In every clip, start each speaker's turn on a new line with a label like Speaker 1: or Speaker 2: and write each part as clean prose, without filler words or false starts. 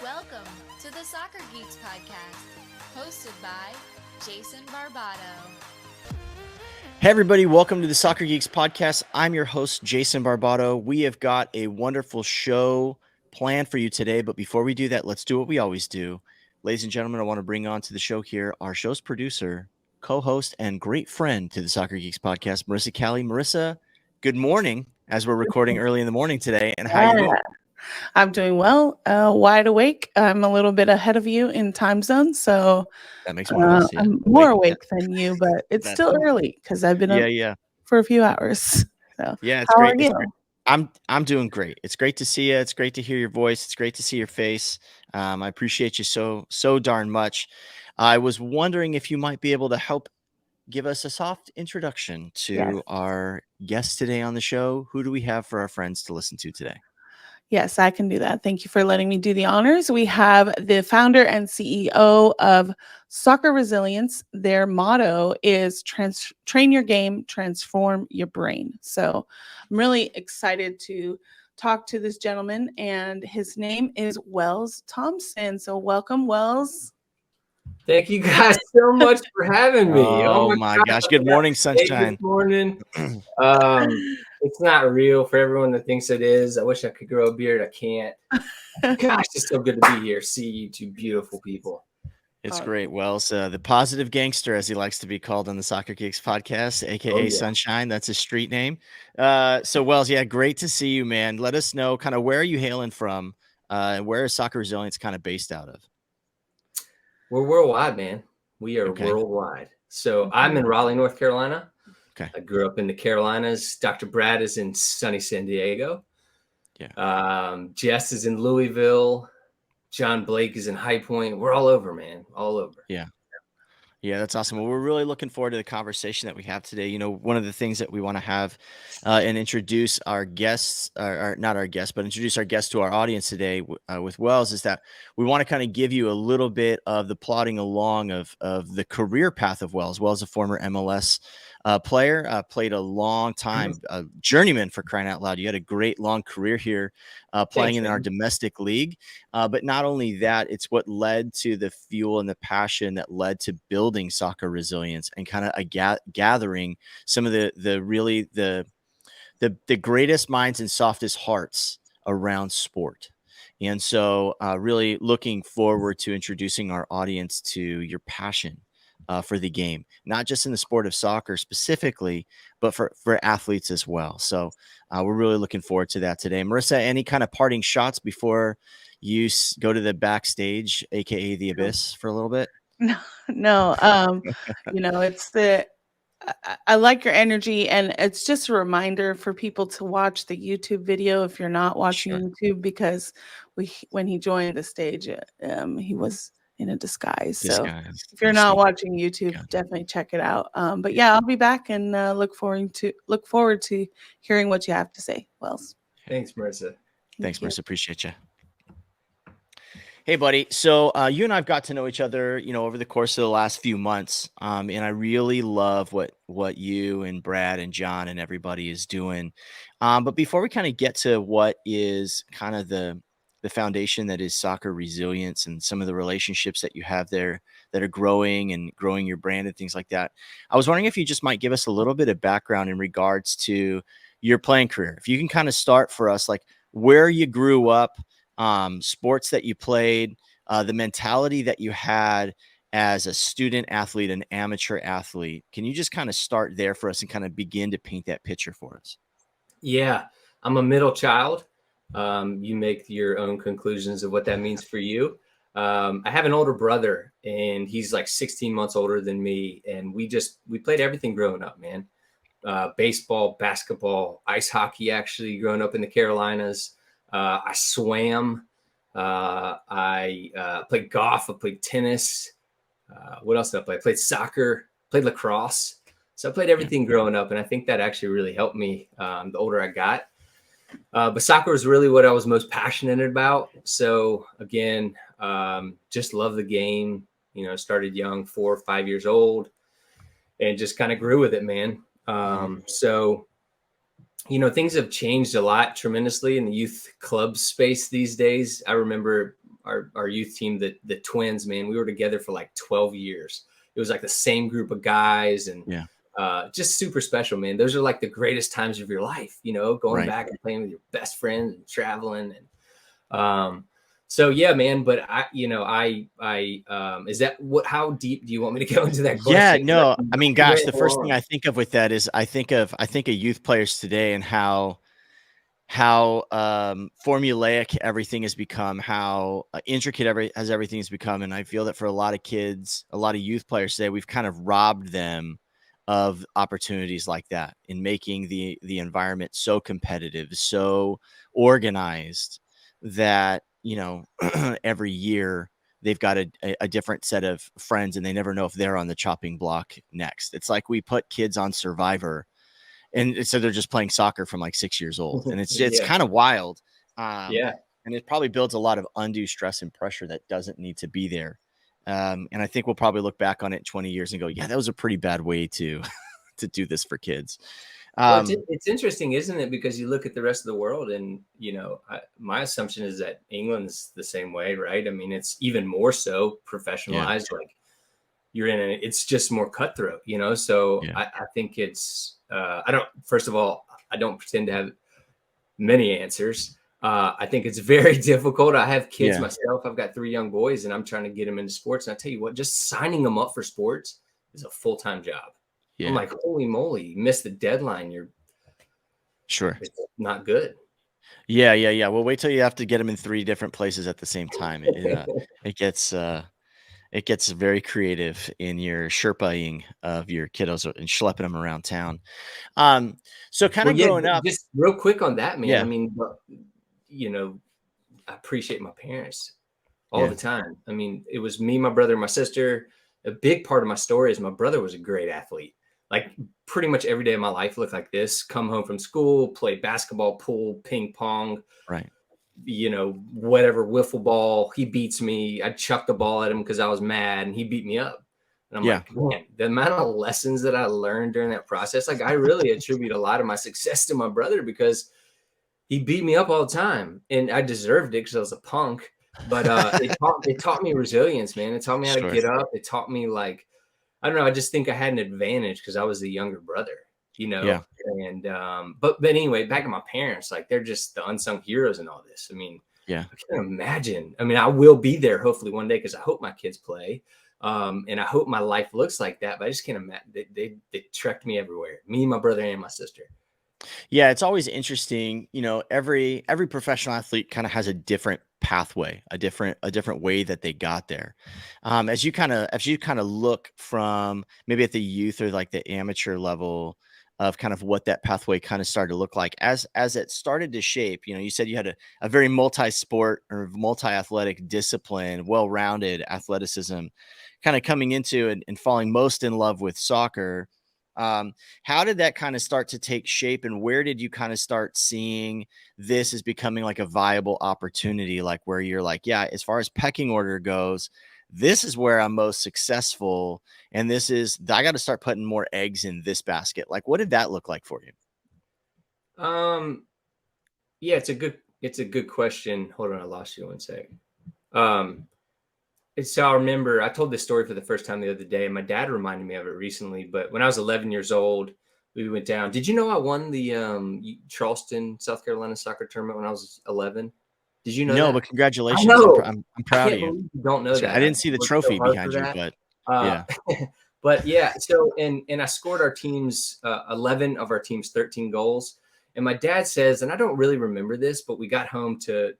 Speaker 1: Welcome to the Soccer Geeks podcast, hosted by Jason Barbado.
Speaker 2: Hey everybody, welcome to the Soccer Geeks podcast. I'm your host, Jason Barbado. We have got a wonderful show planned for you today, but before we do that, let's do what we always do. Ladies and gentlemen, I want to bring on to the show here our show's producer, co-host, and great friend to the Soccer Geeks podcast, Marissa Callie. Marissa, good morning, as we're recording early in the morning today, and how you doing?
Speaker 3: I'm doing well, wide awake. I'm a little bit ahead of you in time zone, so
Speaker 2: That makes one of us. Yeah.
Speaker 3: I'm more awake than you, but it's
Speaker 2: That's
Speaker 3: still early because I've been up for a few hours. So
Speaker 2: yeah, it's
Speaker 3: how
Speaker 2: great.
Speaker 3: are you?
Speaker 2: I'm doing great. It's great to see you. It's great to hear your voice. It's great to see your face. I appreciate you so darn much. I was wondering if you might be able to help give us a soft introduction to our guest today on the show. Who do we have for our friends to listen to today?
Speaker 3: Yes, I can do that. Thank you for letting me do the honors. We have the founder and CEO of Soccer Resilience. Their motto is train your game, transform your brain. So I'm really excited to talk to this gentleman, and his name is Wells Thompson. So welcome, Wells.
Speaker 4: Thank you guys so much for having me.
Speaker 2: Oh my gosh. Good morning, sunshine.
Speaker 4: Good morning. It's not real for everyone that thinks it is. I wish I could grow a beard. I can't. Gosh, it's so good to be here. See you two beautiful people.
Speaker 2: It's great. Wells, the positive gangster, as he likes to be called on the Soccer Geeks podcast, aka Sunshine. That's his street name. So Wells, yeah, great to see you, man. Let us know kind of where are you hailing from, and where is Soccer Resilience kind of based out of?
Speaker 4: We're worldwide, man. We are worldwide. So I'm in Raleigh, North Carolina.
Speaker 2: Okay.
Speaker 4: I grew up in the Carolinas. Dr. Brad is in sunny San Diego.
Speaker 2: Yeah.
Speaker 4: Jess is in Louisville. John Blake is in High Point. We're all over, man. All over.
Speaker 2: Yeah. Yeah, that's awesome. Well, we're really looking forward to the conversation that we have today. You know, one of the things that we want to have and introduce our guests, or not our guests, but introduce our guests to our audience today with Wells is that we want to kind of give you a little bit of the plodding along of the career path of Wells. Wells, a former MLS player, played a long time, journeyman for crying out loud. You had a great long career here playing in our domestic league. But not only that, it's what led to the fuel and the passion that led to building Soccer Resilience and kind of gathering some of the greatest minds and softest hearts around sport. And so really looking forward to introducing our audience to your passion for the game, not just in the sport of soccer specifically, but for athletes as well. So we're really looking forward to that today. Marissa, any kind of parting shots before you go to the backstage, aka the abyss, for a little bit?
Speaker 3: No. You know, it's I like your energy, and it's just a reminder for people to watch the YouTube video if you're not watching YouTube, because when he joined the stage, he was in a disguise. So if you're not watching YouTube, definitely check it out. But yeah, I'll be back and look forward to hearing what you have to say, Wells.
Speaker 4: Thanks, Marissa.
Speaker 2: Thanks, Marissa. Appreciate you. Hey, buddy. So you and I've got to know each other, you know, over the course of the last few months. And I really love what you and Brad and John and everybody is doing. But before we kind of get to what is kind of the foundation that is Soccer Resilience and some of the relationships that you have there that are growing your brand and things like that, I was wondering if you just might give us a little bit of background in regards to your playing career. If you can kind of start for us, like where you grew up, sports that you played, the mentality that you had as a student athlete, an amateur athlete. Can you just kind of start there for us and kind of begin to paint that picture for us?
Speaker 4: Yeah, I'm a middle child. You make your own conclusions of what that means for you. I have an older brother, and he's like 16 months older than me. And we played everything growing up, man. Baseball, basketball, ice hockey, actually growing up in the Carolinas. I swam. I played golf. I played tennis. What else did I play? I played soccer, played lacrosse. So I played everything growing up. And I think that actually really helped me the older I got. But soccer was really what I was most passionate about. So again, just love the game, you know, started young, 4 or 5 years old, and just kind of grew with it, man. So, you know, things have changed a lot tremendously in the youth club space these days. I remember our youth team, the twins, man, we were together for like 12 years. It was like the same group of guys, and just super special, man. Those are like the greatest times of your life, going back and playing with your best friends and traveling. And so yeah, man. But is that how deep do you want me to go into that question?
Speaker 2: Yeah, no, I mean, gosh, the first thing I think of with that is I think of youth players today and how formulaic everything has become, how intricate everything has become. And I feel that for a lot of kids, a lot of youth players today, we've kind of robbed them of opportunities like that in making the environment so competitive, so organized that, every year they've got a different set of friends and they never know if they're on the chopping block next. It's like we put kids on Survivor, and so they're just playing soccer from like 6 years old. And it's kind of wild. And it probably builds a lot of undue stress and pressure that doesn't need to be there. And I think we'll probably look back on it in 20 years and go, yeah, that was a pretty bad way to do this for kids.
Speaker 4: Well, it's interesting, isn't it? Because you look at the rest of the world and, my assumption is that England's the same way, right? I mean, it's even more so professionalized. Like you're it's just more cutthroat, So I think it's, first of all, I don't pretend to have many answers. I think it's very difficult. I have kids myself. I've got 3 young boys and I'm trying to get them into sports. And I tell you what, just signing them up for sports is a full-time job. Yeah. I'm like, holy moly, you missed the deadline. You're it's not good.
Speaker 2: Yeah. Well, wait till you have to get them in 3 different places at the same time. It gets very creative in your Sherpaing of your kiddos and schlepping them around town. So kind of growing up.
Speaker 4: Just real quick on that, man. I mean, I appreciate my parents all the time. I mean, it was me, my brother, my sister. A big part of my story is my brother was a great athlete. Like pretty much every day of my life looked like this. Come home from school, play basketball, pool, ping pong, whatever, wiffle ball. He beats me. I chuck the ball at him because I was mad and he beat me up. And I'm like, man, the amount of lessons that I learned during that process, like I really attribute a lot of my success to my brother because he beat me up all the time and I deserved it because I was a punk. But it taught me resilience, man. It taught me how to get up. It taught me like, I don't know. I just think I had an advantage because I was the younger brother, And but anyway, back to my parents, like they're just the unsung heroes in all this. I mean, I can't imagine. I mean, I will be there hopefully one day because I hope my kids play, and I hope my life looks like that. But I just can't imagine. They trekked me everywhere. Me, my brother, and my sister.
Speaker 2: Yeah, it's always interesting. Every professional athlete kind of has a different pathway, a different way that they got there. As you kind of look from maybe at the youth or like the amateur level of kind of what that pathway kind of started to look like as it started to shape. You said you had a very multi-sport or multi-athletic discipline, well-rounded athleticism, kind of coming into and falling most in love with soccer. How did that kind of start to take shape, and where did you kind of start seeing this as becoming like a viable opportunity, like where you're like, yeah, as far as pecking order goes, this is where I'm most successful, and I got to start putting more eggs in this basket. Like, what did that look like for you?
Speaker 4: Yeah, it's a good question. Hold on, I lost you one second. So I remember I told this story for the first time the other day, and my dad reminded me of it recently. But when I was 11 years old, we went down. Did you know I won the Charleston, South Carolina soccer tournament when I was 11? Did you know?
Speaker 2: No,
Speaker 4: that?
Speaker 2: but congratulations! I'm proud of you.
Speaker 4: You don't know that.
Speaker 2: I didn't see the trophy behind you, but yeah.
Speaker 4: But yeah. So and I scored our team's 11 of our team's 13 goals. And my dad says, and I don't really remember this, but we got home to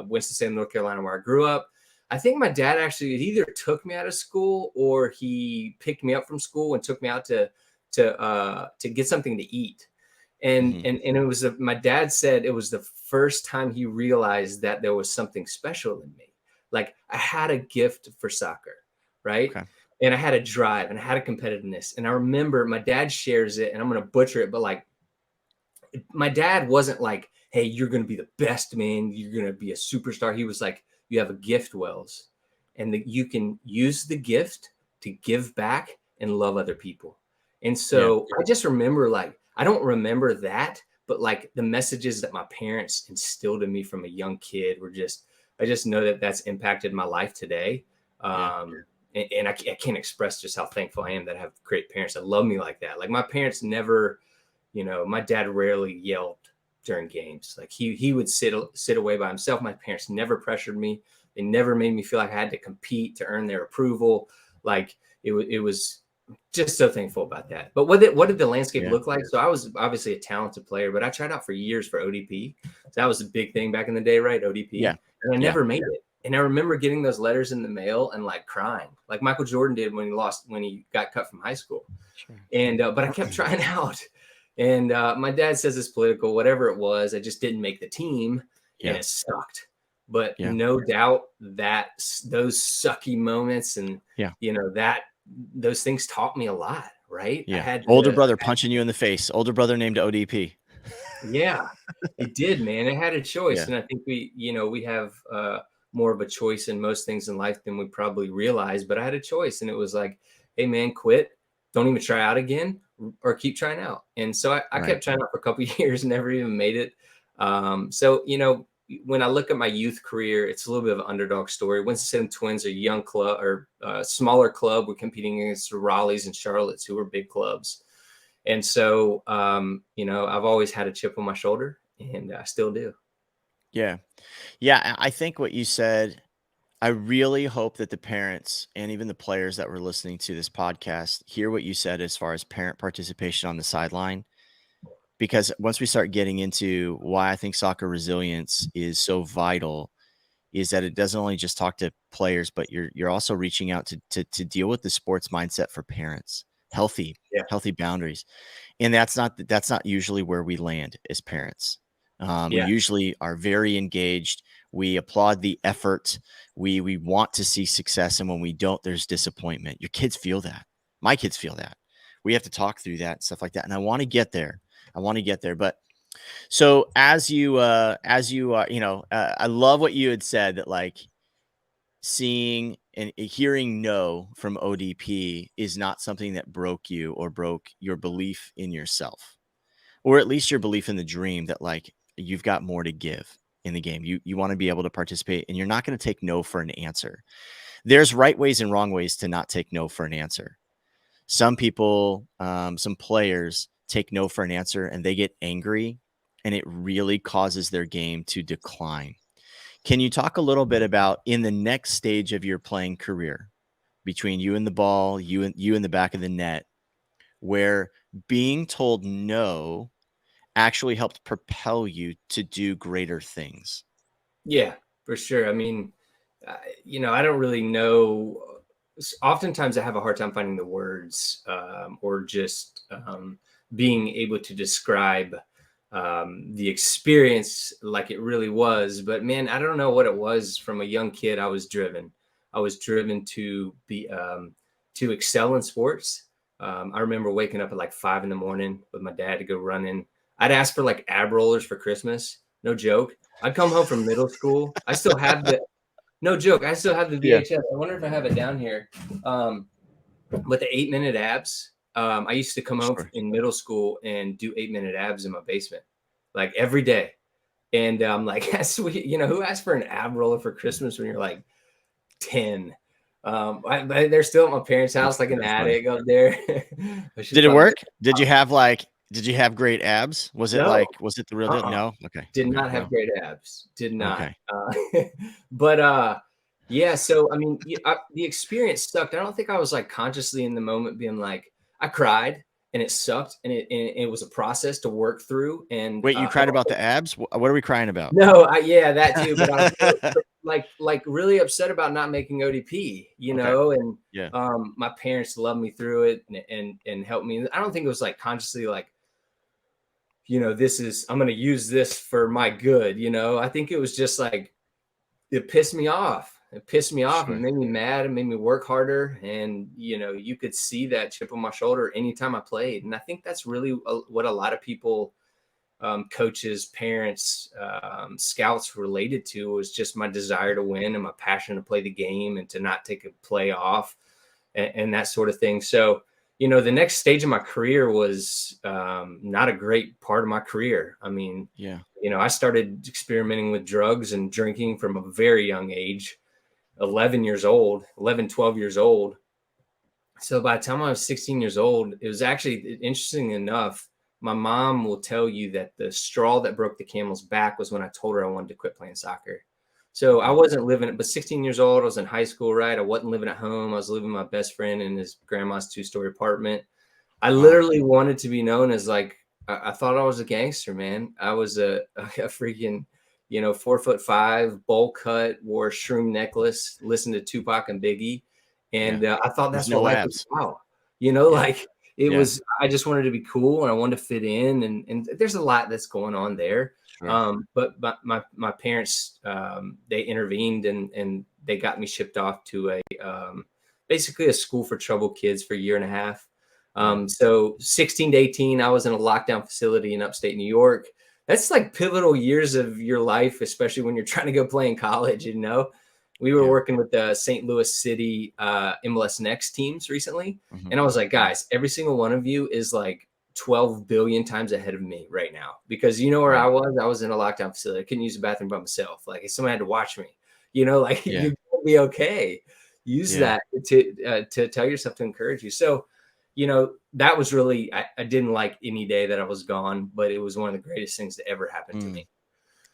Speaker 4: Winston-Salem, North Carolina, where I grew up. I think my dad actually either took me out of school or he picked me up from school and took me out to get something to eat. And it was my dad said it was the first time he realized that there was something special in me. Like I had a gift for soccer, right? Okay. And I had a drive and I had a competitiveness. And I remember my dad shares it, and I'm going to butcher it, but like my dad wasn't like, hey, you're going to be the best, man. You're going to be a superstar. He was like, you have a gift, Wells, and that you can use the gift to give back and love other people. And so I just remember, like, I don't remember that, but like the messages that my parents instilled in me from a young kid were just I just know that that's impacted my life today. And I can't express just how thankful I am that I have great parents that love me like that. Like my parents never, my dad rarely yelled during games. Like he would sit away by himself. My parents never pressured me. They never made me feel like I had to compete to earn their approval. Like it was just so thankful about that. But what did the landscape look like? So I was obviously a talented player, but I tried out for years for ODP. So that was a big thing back in the day, right? ODP. Yeah. And I never made it. And I remember getting those letters in the mail and like crying, like Michael Jordan did when he got cut from high school. Sure. And but I kept trying out. And my dad says it's political, whatever it was. I just didn't make the team, and it sucked. But no doubt that those sucky moments and that those things taught me a lot, right?
Speaker 2: Yeah. I had older brother punching you in the face. Older brother named ODP.
Speaker 4: Yeah, it did, man. It had a choice, and I think we have more of a choice in most things in life than we probably realize. But I had a choice, and it was like, hey, man, quit. Don't even try out again, or keep trying out. And so I kept trying out for a couple of years, never even made it. So when I look at my youth career, it's a little bit of an underdog story. Winston-Salem Twins are a young club or smaller club. We're competing against the Raleighs and Charlottes, who are big clubs. And so, I've always had a chip on my shoulder, and I still do.
Speaker 2: Yeah. Yeah. I think what you said, I really hope that the parents and even the players that were listening to this podcast hear what you said as far as parent participation on the sideline. Because once we start getting into why I think soccer resilience is so vital, is that it doesn't only just talk to players, but you're also reaching out to deal with the sports mindset for parents, healthy boundaries. And that's not usually where we land as parents. We usually are very engaged. We applaud the effort. We want to see success. And when we don't, there's disappointment. Your kids feel that. My kids feel that. We have to talk through that and stuff like that. And I want to get there. But so as you are, I love what you had said, that like seeing and hearing no from ODP is not something that broke you or broke your belief in yourself, or at least your belief in the dream that like you've got more to give in the game. You want to be able to participate, and you're not going to take no for an answer. There's right ways and wrong ways to not take no for an answer. Some people, some players take no for an answer and they get angry, and it really causes their game to decline. Can you talk a little bit about in the next stage of your playing career, between you and the ball, you in the back of the net, where being told no actually helped propel you to do greater things?
Speaker 4: Yeah, for sure. I mean, I don't really know. Oftentimes I have a hard time finding the words or just being able to describe the experience like it really was. But man, I don't know what it was. From a young kid, I was driven to be to excel in sports. I remember waking up at like 5 a.m. with my dad to go running. I'd ask for like ab rollers for Christmas. No joke. I'd come home from middle school. I still have no joke. I still have the VHS. I wonder if I have it down here. But the 8-minute abs, I used to come home in middle school and do 8-minute abs in my basement, like every day. And I'm like, that's sweet. Who asked for an ab roller for Christmas when you're like 10? They're still at my parents' house, like an attic up there.
Speaker 2: Did it work? Did you have great abs? Was it was it the real deal? No. Okay.
Speaker 4: Did not have great abs. Did not. Okay. But yeah. So, I mean, the experience sucked. I don't think I was like consciously in the moment being like, I cried and it sucked. And it was a process to work through. And
Speaker 2: wait, you cried about the abs? What are we crying about?
Speaker 4: No, that too. But I was like really upset about not making ODP, and my parents loved me through it and helped me. I don't think it was like consciously like, I'm going to use this for my good. I think it was just like, it pissed me off. Sure. It made me mad. It made me work harder. And, you could see that chip on my shoulder anytime I played. And I think that's really what a lot of people, coaches, parents, scouts related to, was just my desire to win and my passion to play the game and to not take a play off and that sort of thing. So, the next stage of my career was not a great part of my career. I mean, I started experimenting with drugs and drinking from a very young age, 12 years old. So by the time I was 16 years old, it was actually, interesting enough, my mom will tell you that the straw that broke the camel's back was when I told her I wanted to quit playing soccer. So I wasn't living, but 16 years old, I was in high school, right? I wasn't living at home. I was living with my best friend in his grandma's 2-story apartment. I literally wanted to be known as like, I thought I was a gangster, man. I was a freaking, 4'5", bowl cut, wore a shroom necklace, listened to Tupac and Biggie. And I thought that's what life was about, like it was, I just wanted to be cool and I wanted to fit in. And there's a lot that's going on there. Sure. But my parents, they intervened and they got me shipped off to basically a school for troubled kids for a year and a half. So 16 to 18, I was in a lockdown facility in upstate New York. That's like pivotal years of your life, especially when you're trying to go play in college, We were working with the St. Louis City MLS Next teams recently. And I was like, guys, every single one of you is like 12 billion times ahead of me right now. Because where I was in a lockdown facility. I couldn't use the bathroom by myself. Like if someone had to watch me, you're going to be okay. Use that to tell yourself, to encourage you. So, that was really, I didn't like any day that I was gone, but it was one of the greatest things that ever happened to me.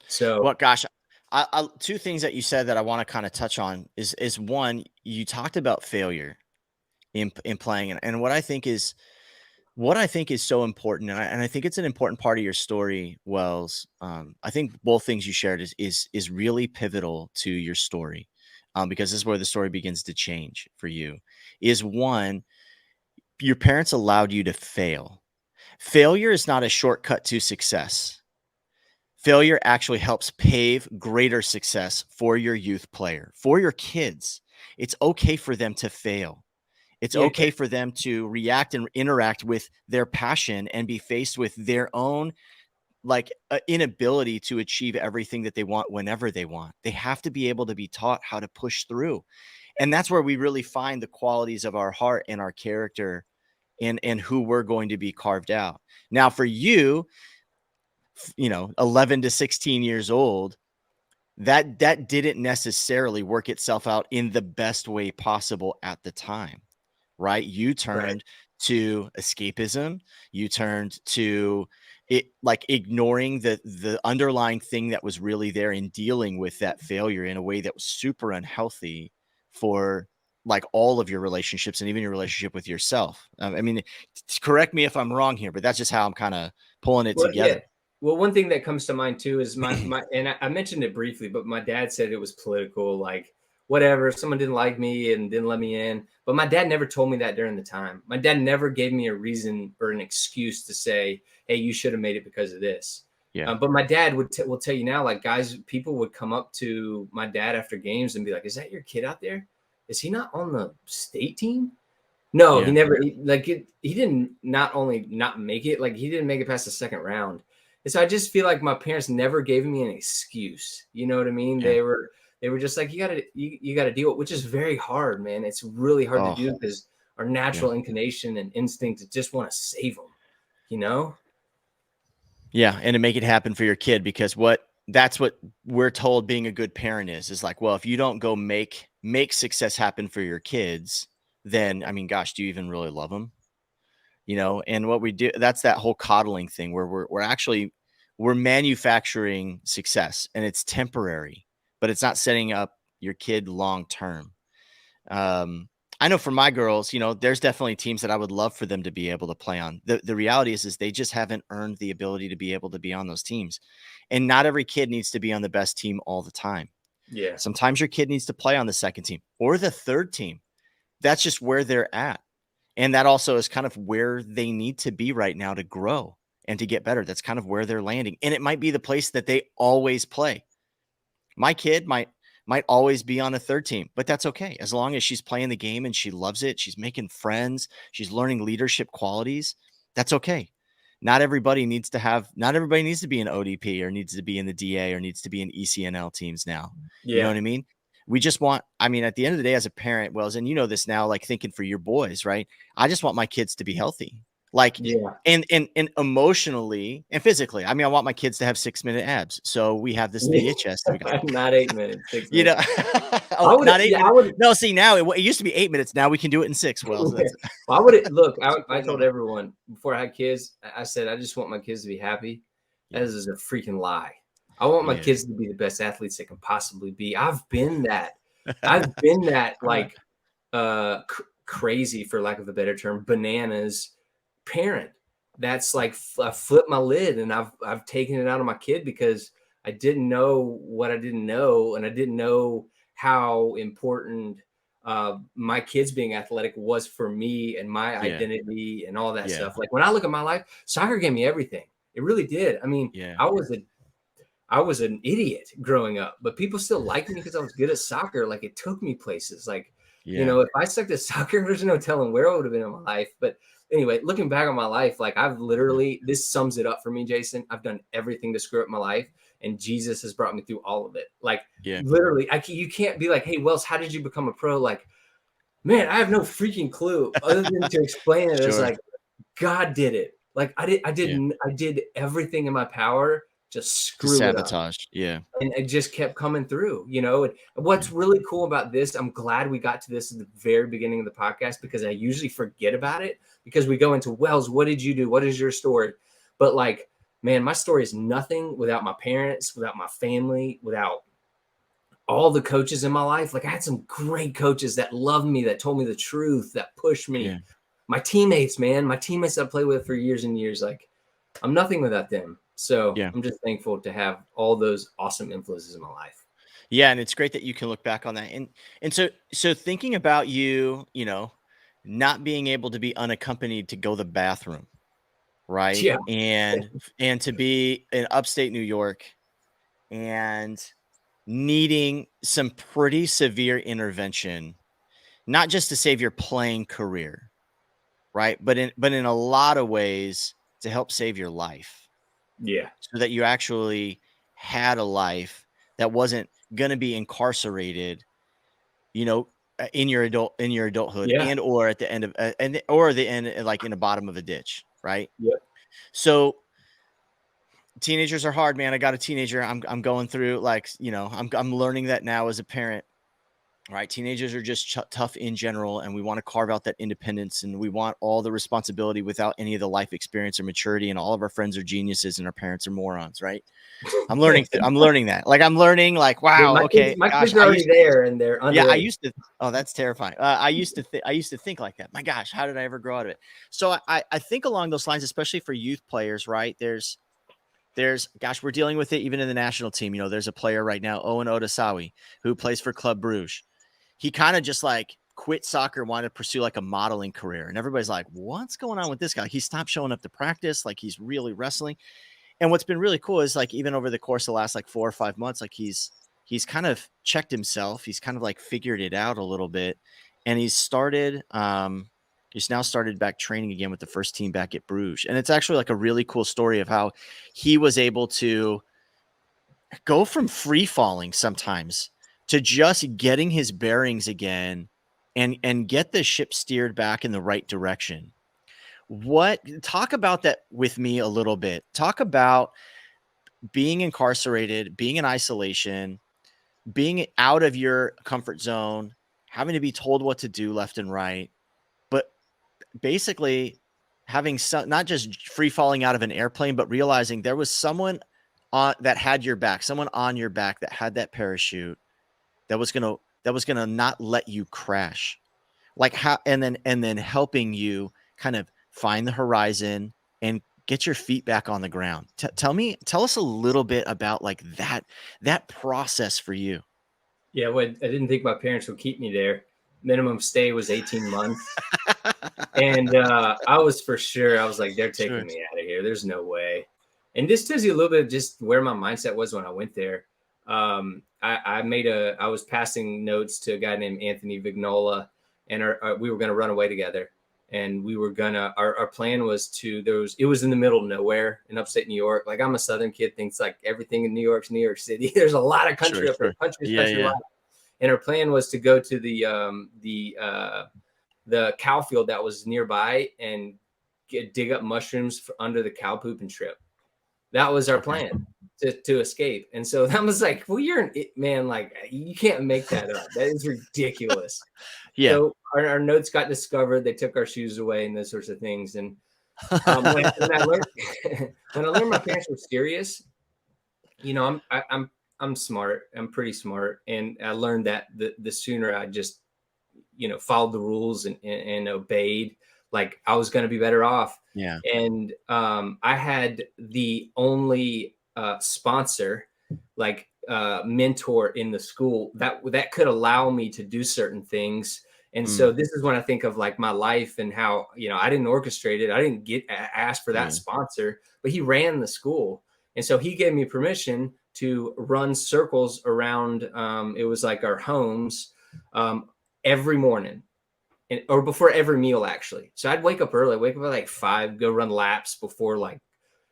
Speaker 4: So,
Speaker 2: well, gosh, I two things that you said that I want to kind of touch on is one, you talked about failure in playing, and what I think is so important, and I think it's an important part of your story, Wells. I think both things you shared is really pivotal to your story, because this is where the story begins to change for you. Is one, your parents allowed you to fail. Failure is not a shortcut to success. Failure actually helps pave greater success for your youth player, for your kids. It's okay for them to fail. It's okay for them to react and interact with their passion and be faced with their own inability to achieve everything that they want whenever they want. They have to be able to be taught how to push through. And that's where we really find the qualities of our heart and our character and who we're going to be carved out. Now, for you, 11 to 16 years old, that didn't necessarily work itself out in the best way possible at the time, right? You turned to escapism. You turned to it, like ignoring the underlying thing that was really there and dealing with that failure in a way that was super unhealthy for like all of your relationships and even your relationship with yourself. I mean, correct me if I'm wrong here, but that's just how I'm kind of pulling it together.
Speaker 4: Yeah. Well, one thing that comes to mind too is my and I mentioned it briefly, but my dad said it was political, like whatever, someone didn't like me and didn't let me in. But my dad never told me that during the time. My dad never gave me a reason or an excuse to say, hey, you should have made it because of this. Yeah. But my dad will tell you now, like people would come up to my dad after games and be like, is that your kid out there? Is he not on the state team? No, he never, he didn't not only not make it, like he didn't make it past the second round. And so I just feel like my parents never gave me an excuse. You know what I mean? Yeah. They were just like, you gotta deal with, which is very hard, man. It's really hard to do because our natural inclination and instinct to just want to save them,
Speaker 2: Yeah. And to make it happen for your kid, because that's what we're told being a good parent is like, well, if you don't go make success happen for your kids, then, I mean, gosh, do you even really love them? And what we do, that's that whole coddling thing where we're manufacturing success and it's temporary, but it's not setting up your kid long-term. I know for my girls, there's definitely teams that I would love for them to be able to play on. The reality is they just haven't earned the ability to be able to be on those teams. And not every kid needs to be on the best team all the time. Yeah. Sometimes your kid needs to play on the second team or the third team. That's just where they're at. And that also is kind of where they need to be right now to grow and to get better. That's kind of where they're landing. And it might be the place that they always play. My kid might always be on a third team, but that's okay. As long as she's playing the game and she loves it, she's making friends, she's learning leadership qualities, that's okay. Not everybody needs to be an ODP or needs to be in the DA or needs to be in ECNL teams now. Yeah. You know what I mean? we just want, I mean, at the end of the day, as a parent, Wells, and you know this now, like thinking for your boys, right? I just want my kids to be healthy, like, and emotionally and physically. I mean, I want my kids to have 6-minute abs. So we have this VHS. That we got.
Speaker 4: Not 8 minutes, 6 minutes.
Speaker 2: You know, oh, not 8 minutes. No, see, now it used to be 8 minutes. Now we can do it in 6. Wells.
Speaker 4: Well, I would look. I told everyone before I had kids. I said I just want my kids to be happy. That is a freaking lie. I want my kids to be the best athletes they can possibly be. I've been that. I've been that like crazy, for lack of a better term, bananas parent. That's like I flipped my lid and I've taken it out of my kid because I didn't know what I didn't know, and I didn't know how important my kids being athletic was for me and my identity and all that stuff. Like when I look at my life, soccer gave me everything. It really did. I mean, I was an idiot growing up, but people still liked me because I was good at soccer. Like it took me places. Like, you know, if I stuck to soccer, there's no telling where I would have been in my life. But anyway, looking back on my life, like I've literally, this sums it up for me, Jason. I've done everything to screw up my life, and Jesus has brought me through all of it. Like literally, you can't be like, hey, Wells, how did you become a pro? Like, man, I have no freaking clue other than to explain it as like, God did it. Like I did everything in my power. Just screw
Speaker 2: sabotage.
Speaker 4: And it just kept coming through, you know. And what's really cool about this, I'm glad we got to this at the very beginning of the podcast, because I usually forget about it because we go into, Wells, what did you do? What is your story? But like, man, my story is nothing without my parents, without my family, without all the coaches in my life. Like I had some great coaches that loved me, that told me the truth, that pushed me. My teammates, man, my teammates I played with for years and years. Like I'm nothing without them. So I'm just thankful to have all those awesome influences in my life.
Speaker 2: Yeah. And it's great that you can look back on that. And so thinking about you, you know, not being able to be unaccompanied to go to the bathroom, right?
Speaker 4: Yeah.
Speaker 2: And to be in upstate New York and needing some pretty severe intervention, not just to save your playing career, right? But in a lot of ways to help save your life.
Speaker 4: Yeah.
Speaker 2: So that you actually had a life that wasn't going to be incarcerated, you know, in your adulthood and or at the end of like in the bottom of a ditch. Right.
Speaker 4: Yep.
Speaker 2: So teenagers are hard, man. I got a teenager. I'm going through, like, you know, I'm learning that now as a parent. Right. Teenagers are just tough in general, and we want to carve out that independence, and we want all the responsibility without any of the life experience or maturity. And all of our friends are geniuses and our parents are morons. Right. I'm learning that. Like I'm learning, like, wow.
Speaker 4: My kids are already there and they're under.
Speaker 2: Yeah. I used to. Oh, that's terrifying. I used to think like that. My gosh, how did I ever grow out of it? So I think along those lines, especially for youth players, right? There's, gosh, we're dealing with it even in the national team. You know, there's a player right now, Owen Odasawi, who plays for Club Bruges. He kind of just like quit soccer, wanted to pursue like a modeling career. And everybody's like, what's going on with this guy? He stopped showing up to practice. Like he's really wrestling. And what's been really cool is like, even over the course of the last like 4 or 5 months, like he's kind of checked himself. He's kind of like figured it out a little bit. And he's now started back training again with the first team back at Bruges. And it's actually like a really cool story of how he was able to go from free falling sometimes to just getting his bearings again and get the ship steered back in the right direction. Talk about that with me a little bit. Talk about being incarcerated, being in isolation, being out of your comfort zone, having to be told what to do left and right, but basically having not just free falling out of an airplane, but realizing there was someone that had your back, someone on your back that had that parachute that was gonna not let you crash, like how, and then helping you kind of find the horizon and get your feet back on the ground. Tell us a little bit about like that process for you.
Speaker 4: Yeah, well, I didn't think my parents would keep me there. Minimum stay was 18 months. And I was like, they're taking me out of here. There's no way. And this tells you a little bit of just where my mindset was when I went there. I was passing notes to a guy named Anthony Vignola, and we were going to run away together. And we were our plan was it was in the middle of nowhere in upstate New York. Like I'm a Southern kid, thinks like everything in New York's New York City. There's a lot of country up there, country life. And our plan was to go to the cow field that was nearby and dig up mushrooms under the cow poop and trip. That was our plan to escape. And so that was like, well, you're man, like you can't make that up. That is ridiculous.
Speaker 2: Yeah.
Speaker 4: So our notes got discovered. They took our shoes away and those sorts of things. And when I learned my parents were serious, you know, I'm smart. I'm pretty smart. And I learned that the sooner I just, you know, followed the rules and obeyed, like I was going to be better off.
Speaker 2: Yeah.
Speaker 4: And I had the only sponsor, like mentor in the school that could allow me to do certain things. And so this is when I think of like my life and how, you know, I didn't orchestrate it. I didn't get asked for that sponsor, but he ran the school. And so he gave me permission to run circles around. It was like our homes every morning. Or before every meal, actually. So I'd wake up early, wake up at like 5, go run laps before like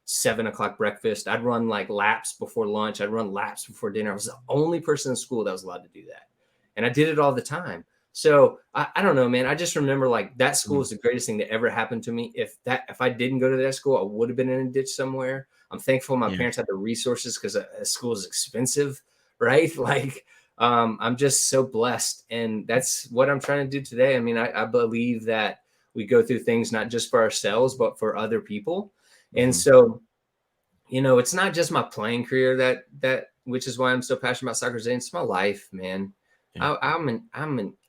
Speaker 4: 7 o'clock breakfast. I'd run like laps before lunch. I'd run laps before dinner. I was the only person in school that was allowed to do that. And I did it all the time. So I don't know, man. I just remember like that school is the greatest thing that ever happened to me. If I didn't go to that school, I would have been in a ditch somewhere. I'm thankful my parents had the resources because a school is expensive, right? Like, I'm just so blessed. And that's what I'm trying to do today. I mean, I believe that we go through things not just for ourselves, but for other people. And so, you know, it's not just my playing career that which is why I'm so passionate about soccer today. It's my life, man. Yeah.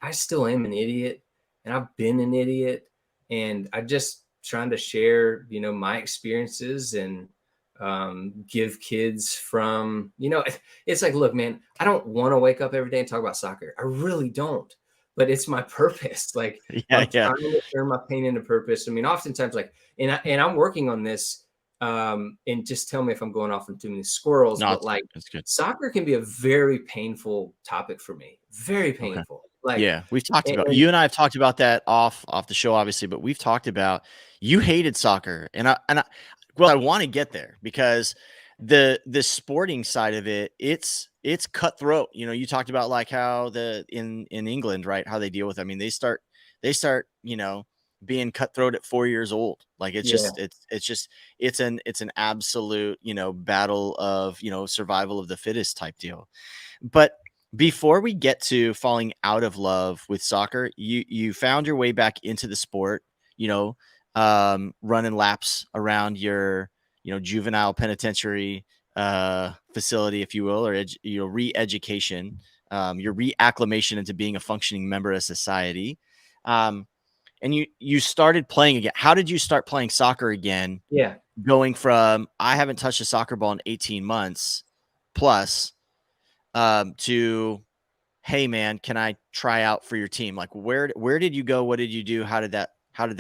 Speaker 4: I still am an idiot, and I've been an idiot, and I'm just trying to share, you know, my experiences and give kids from, you know, it's like, look, man, I don't want to wake up every day and talk about soccer. I really don't, but it's my purpose. Like I'm trying to turn my pain into purpose. I mean, oftentimes like, and I'm working on this, and just tell me if I'm going off on too many squirrels, but like soccer can be a very painful topic for me. Very painful. Like,
Speaker 2: yeah, we've talked about, you and I have talked about that off the show, obviously, but we've talked about, you hated soccer, and I want to get there because the sporting side of it, it's cutthroat. You know, you talked about like how in England, right, how they deal with it. I mean, they start, you know, being cutthroat at 4 years old. Like it's just it's an absolute, you know, battle of, you know, survival of the fittest type deal. But before we get to falling out of love with soccer, you found your way back into the sport, you know, running laps around your, you know, juvenile penitentiary facility, if you will, or your re-education, your reacclimation into being a functioning member of society. And you started playing again. How did you start playing soccer again?
Speaker 4: Yeah.
Speaker 2: Going from, I haven't touched a soccer ball in 18 months plus, to, hey man, can I try out for your team? Like where did you go? What did you do? How did that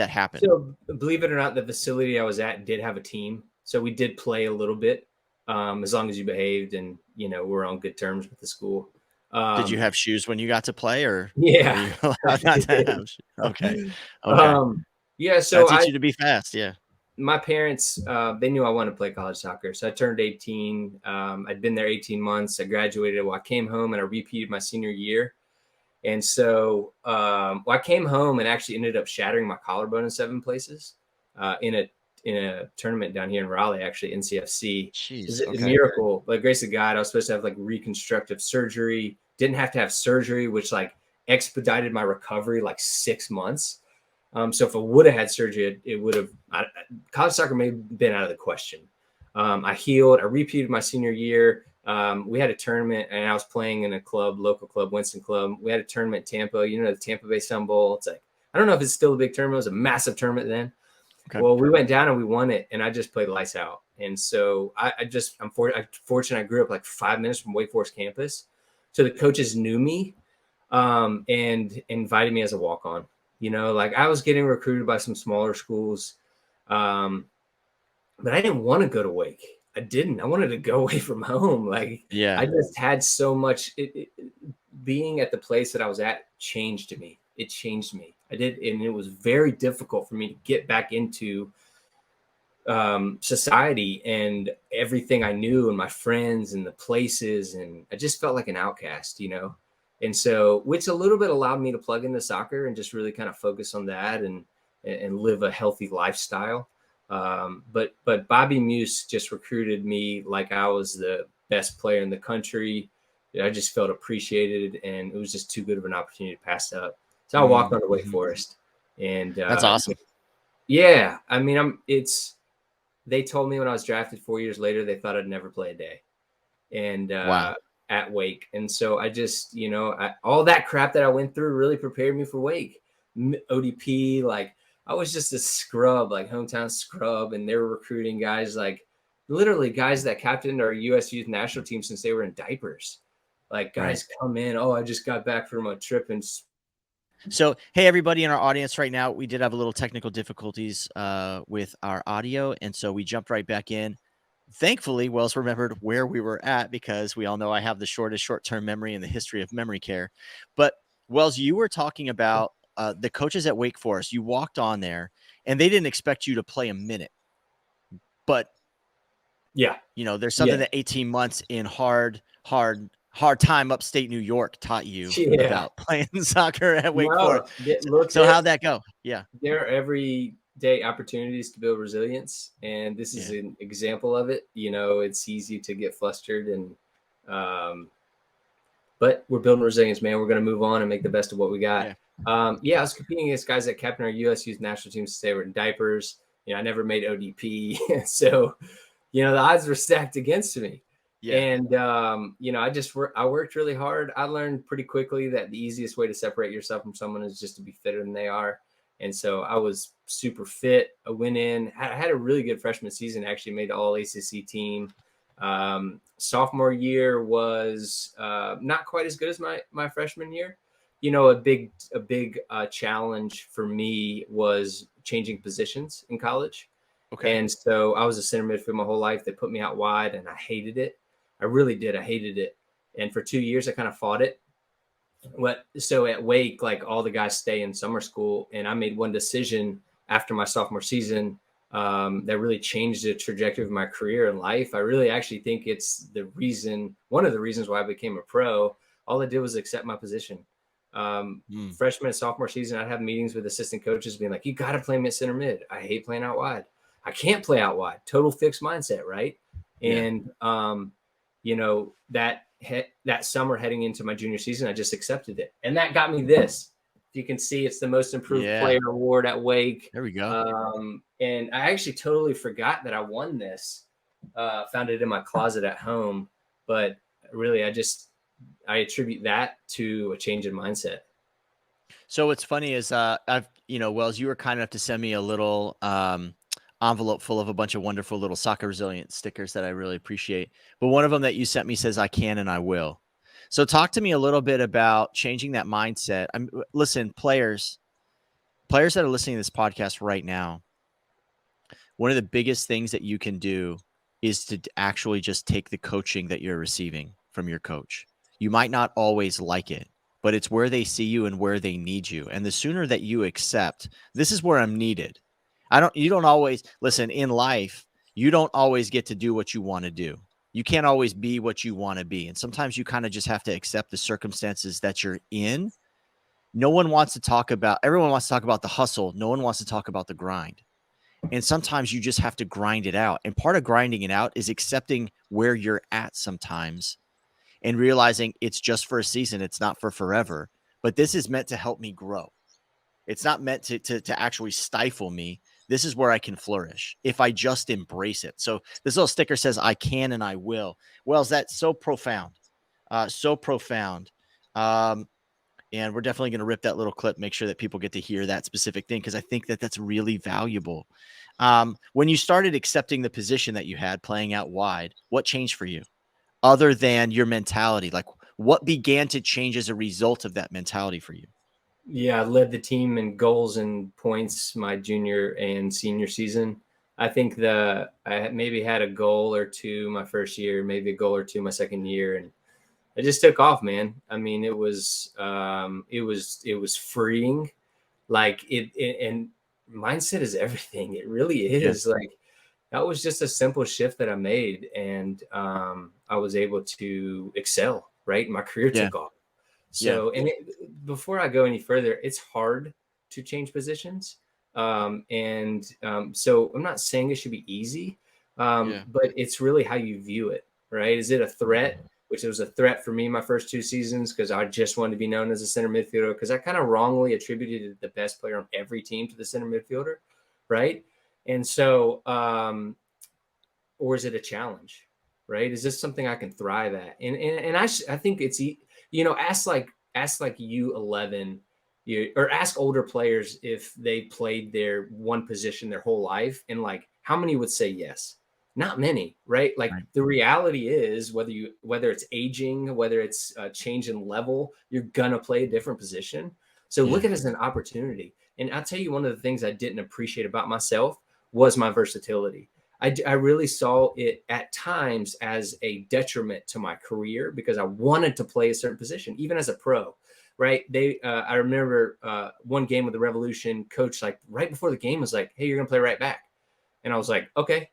Speaker 2: happen?
Speaker 4: So believe it or not, the facility I was at did have a team. So we did play a little bit, as long as you behaved and, you know, we're on good terms with the school.
Speaker 2: Did you have shoes when you got to play, or?
Speaker 4: Yeah.
Speaker 2: Okay.
Speaker 4: Yeah. So
Speaker 2: I teach you to be fast. Yeah.
Speaker 4: My parents, they knew I wanted to play college soccer. So I turned 18. I'd been there 18 months. I graduated. Well, I came home and I repeated my senior year. And so, I came home and actually ended up shattering my collarbone in 7 places, in a tournament down here in Raleigh, actually NCFC.
Speaker 2: Jeez,
Speaker 4: a miracle. By the grace of God, I was supposed to have like reconstructive surgery. Didn't have to have surgery, which like expedited my recovery like 6 months. So if I would have had surgery, it would have, college soccer may have been out of the question. I healed. I repeated my senior year. We had a tournament, and I was playing in a club, local club, Winston Club. We had a tournament in Tampa, you know, the Tampa Bay Sun Bowl. It's like, I don't know if it's still a big tournament. It was a massive tournament then. Okay. Well, we went down and we won it, and I just played lights out. And so I'm fortunate I grew up like 5 minutes from Wake Forest campus. So the coaches knew me, and invited me as a walk-on. You know, like I was getting recruited by some smaller schools, but I didn't want to go to Wake. I didn't. I wanted to go away from home. Like, yeah, I just had so much. Being at the place that I was at changed me. It changed me. I did, and it was very difficult for me to get back into society and everything I knew, and my friends and the places, and I just felt like an outcast, you know. And so, which a little bit allowed me to plug into soccer and just really kind of focus on that and live a healthy lifestyle. But Bobby Muse just recruited me like I was the best player in the country. I just felt appreciated, and it was just too good of an opportunity to pass up. So I walked on to Wake Forest, and
Speaker 2: That's awesome.
Speaker 4: Yeah, I mean, they told me when I was drafted 4 years later, they thought I'd never play a day, and
Speaker 2: Wow.
Speaker 4: at Wake. And so I just, all that crap that I went through really prepared me for Wake. ODP, like I was just a scrub, like hometown scrub, and they were recruiting guys like literally guys that captained our U.S. youth national team since they were in diapers. Like guys come in, I just got back from a trip and.
Speaker 2: So, hey, everybody in our audience right now, we did have a little technical difficulties with our audio, and so we jumped right back in. Thankfully, Wells remembered where we were at because we all know I have the shortest short-term memory in the history of memory care. But, Wells, you were talking about the coaches at Wake Forest. You walked on there, and they didn't expect you to play a minute. But,
Speaker 4: yeah,
Speaker 2: there's something that 18 months in hard time upstate New York taught you about playing soccer at Wake Forest. So how'd that go? Yeah.
Speaker 4: There are everyday opportunities to build resilience. And this is an example of it. It's easy to get flustered but we're building resilience, man. We're going to move on and make the best of what we got. I was competing against guys that captain our U.S. youth national team since they were in diapers. I never made ODP. So, the odds were stacked against me. Yeah. And, I worked really hard. I learned pretty quickly that the easiest way to separate yourself from someone is just to be fitter than they are. And so I was super fit. I went in, I had a really good freshman season, actually made the all ACC team. Sophomore year was not quite as good as my freshman year. A big challenge for me was changing positions in college. Okay. And so I was a center midfield my whole life. They put me out wide and I hated it. I really did. I hated it. And for 2 years, I kind of fought it. So at Wake, like all the guys stay in summer school. And I made one decision after my sophomore season that really changed the trajectory of my career and life. I really actually think it's one of the reasons why I became a pro. All I did was accept my position. Freshman and sophomore season, I'd have meetings with assistant coaches being like, you got to play me at center mid. I hate playing out wide. I can't play out wide. Total fixed mindset, right? And, that summer heading into my junior season, I just accepted it. And that got me this. You can see it's the most improved player award at Wake. There we go. And I actually totally forgot that I won this. Found it in my closet at home. But really, I attribute that to a change in mindset.
Speaker 2: So what's funny is Wells, you were kind enough to send me a little envelope full of a bunch of wonderful little soccer resilience stickers that I really appreciate. But one of them that you sent me says, I can and I will. So talk to me a little bit about changing that mindset. Listen, players that are listening to this podcast right now, one of the biggest things that you can do is to actually just take the coaching that you're receiving from your coach. You might not always like it, but it's where they see you and where they need you. And the sooner that you accept, this is where I'm needed. You don't always listen in life. You don't always get to do what you want to do. You can't always be what you want to be. And sometimes you kind of just have to accept the circumstances that you're in. Everyone wants to talk about the hustle. No one wants to talk about the grind. And sometimes you just have to grind it out. And part of grinding it out is accepting where you're at sometimes and realizing it's just for a season. It's not for forever. But this is meant to help me grow. It's not meant to actually stifle me. This is where I can flourish if I just embrace it. So this little sticker says, I can and I will. Well, that's so profound. So profound. And we're definitely going to rip that little clip, make sure that people get to hear that specific thing, because I think that that's really valuable. When you started accepting the position that you had playing out wide, what changed for you other than your mentality? Like what began to change as a result of that mentality for you?
Speaker 4: Yeah, I led the team in goals and points my junior and senior season. I think I maybe had a goal or two my first year, maybe a goal or two my second year, and it just took off, man. I mean, it was freeing. Like and mindset is everything. It really is. Yeah. Like that was just a simple shift that I made, and I was able to excel. Right, my career took off. So, before I go any further, it's hard to change positions. So I'm not saying it should be easy, but it's really how you view it, right? Is it a threat? Which was a threat for me my first 2 seasons because I just wanted to be known as a center midfielder because I kind of wrongly attributed the best player on every team to the center midfielder, right? And so, or is it a challenge, right? Is this something I can thrive at? And I think it's, ask like U11, or ask older players if they played their one position their whole life, and like how many would say yes? Not many, right? Like the reality is whether it's aging, whether it's a change in level, you're gonna play a different position. So look at it as an opportunity. And I'll tell you, one of the things I didn't appreciate about myself was my versatility. I really saw it at times as a detriment to my career because I wanted to play a certain position, even as a pro, right? I remember one game with the Revolution, coach, like right before the game was like, "Hey, you're gonna play right back," and I was like, "Okay."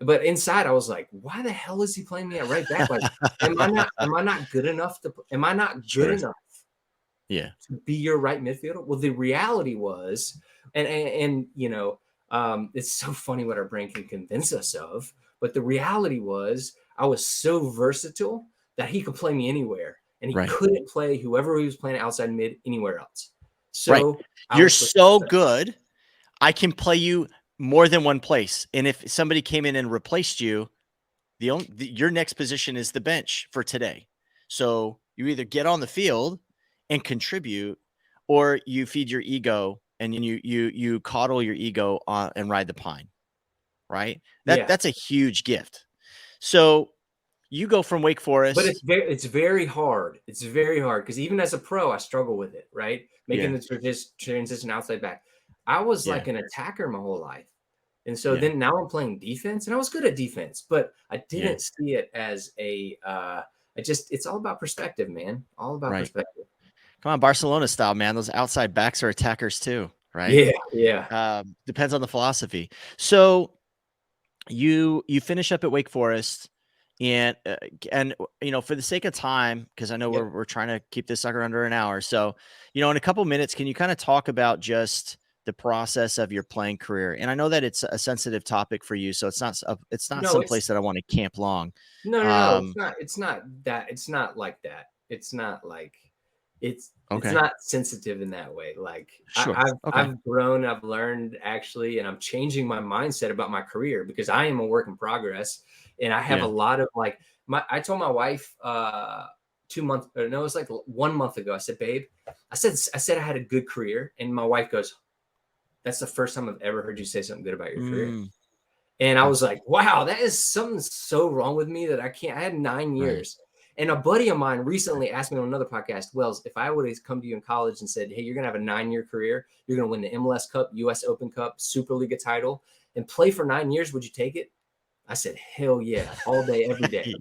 Speaker 4: But inside, I was like, "Why the hell is he playing me at right back? Like, am I not good enough to? Am I not good enough? To be your right midfielder?" Well, the reality was, and it's so funny what our brain can convince us of. But the reality was, I was so versatile that he could play me anywhere, and he couldn't play whoever he was playing outside mid anywhere else. So
Speaker 2: you're so good, I can play you more than one place. And if somebody came in and replaced you, your next position is the bench for today. So you either get on the field and contribute, or you feed your ego and you coddle your ego on and ride the pine. Right? That's a huge gift. So you go from Wake Forest,
Speaker 4: but it's very hard. It's very hard because even as a pro, I struggle with it. Right, making the transition outside back. I was like an attacker my whole life. And so then now I'm playing defense, and I was good at defense, but I didn't see it as it's all about perspective, man. All about perspective.
Speaker 2: Come on, Barcelona style, man. Those outside backs are attackers too, right?
Speaker 4: Yeah.
Speaker 2: Depends on the philosophy. So you finish up at Wake Forest, and for the sake of time, because I know we're trying to keep this sucker under an hour. So, in a couple minutes, can you kind of talk about just the process of your playing career? And I know that it's a sensitive topic for you, so it's not someplace that I want to camp long.
Speaker 4: No. It's not that. It's not like that. It's not like it's not sensitive in that way. Like I've grown, I've learned actually, and I'm changing my mindset about my career because I am a work in progress, and I have a lot of I told my wife 1 month ago. I said, "Babe," I said I had a good career, and my wife goes, "That's the first time I've ever heard you say something good about your career." And I was like, wow, that is something so wrong with me that I can't. I had 9 years. And a buddy of mine recently asked me on another podcast, Wells, if I would have come to you in college and said, "Hey, you're going to have a 9-year career. You're going to win the MLS Cup, US Open Cup, Superliga title, and play for 9 years. Would you take it?" I said, "Hell yeah, all day, every day."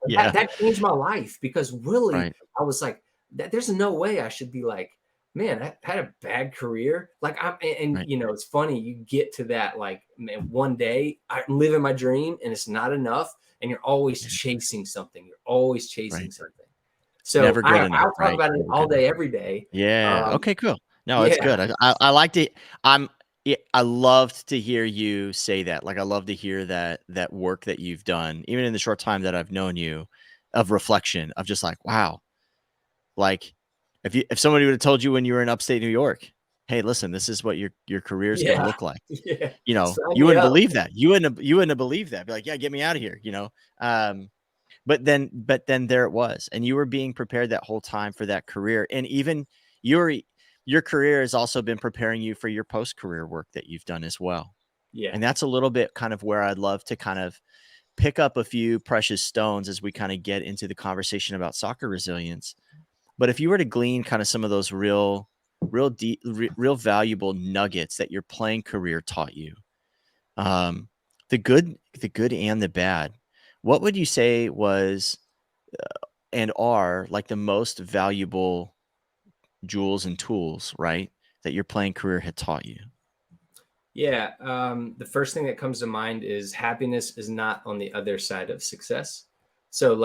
Speaker 4: That changed my life because really I was like, there's no way I should be like, man, I had a bad career. Like it's funny. You get to that, like, man, one day I'm living my dream and it's not enough. And you're always chasing something. You're always chasing something. So I'll talk about it all day, every day.
Speaker 2: Yeah. Okay, cool. No, it's good. I liked it. I loved to hear you say that. Like, I love to hear that work that you've done, even in the short time that I've known you, of reflection, of just like, wow. Like, if somebody would have told you when you were in upstate New York, "Hey, listen, this is what your career is going to look like." You wouldn't believe that. You wouldn't have believed that. Be like, "Yeah, get me out of here." But then there it was, and you were being prepared that whole time for that career, and even your career has also been preparing you for your post-career work that you've done as well.
Speaker 4: Yeah,
Speaker 2: and that's a little bit kind of where I'd love to kind of pick up a few precious stones as we kind of get into the conversation about soccer resilience. But if you were to glean kind of some of those real deep, real valuable nuggets that your playing career taught you, the good and the bad, what would you say was and are like the most valuable jewels and tools, right, that your playing career had taught you?
Speaker 4: Yeah. The first thing that comes to mind is happiness is not on the other side of success. So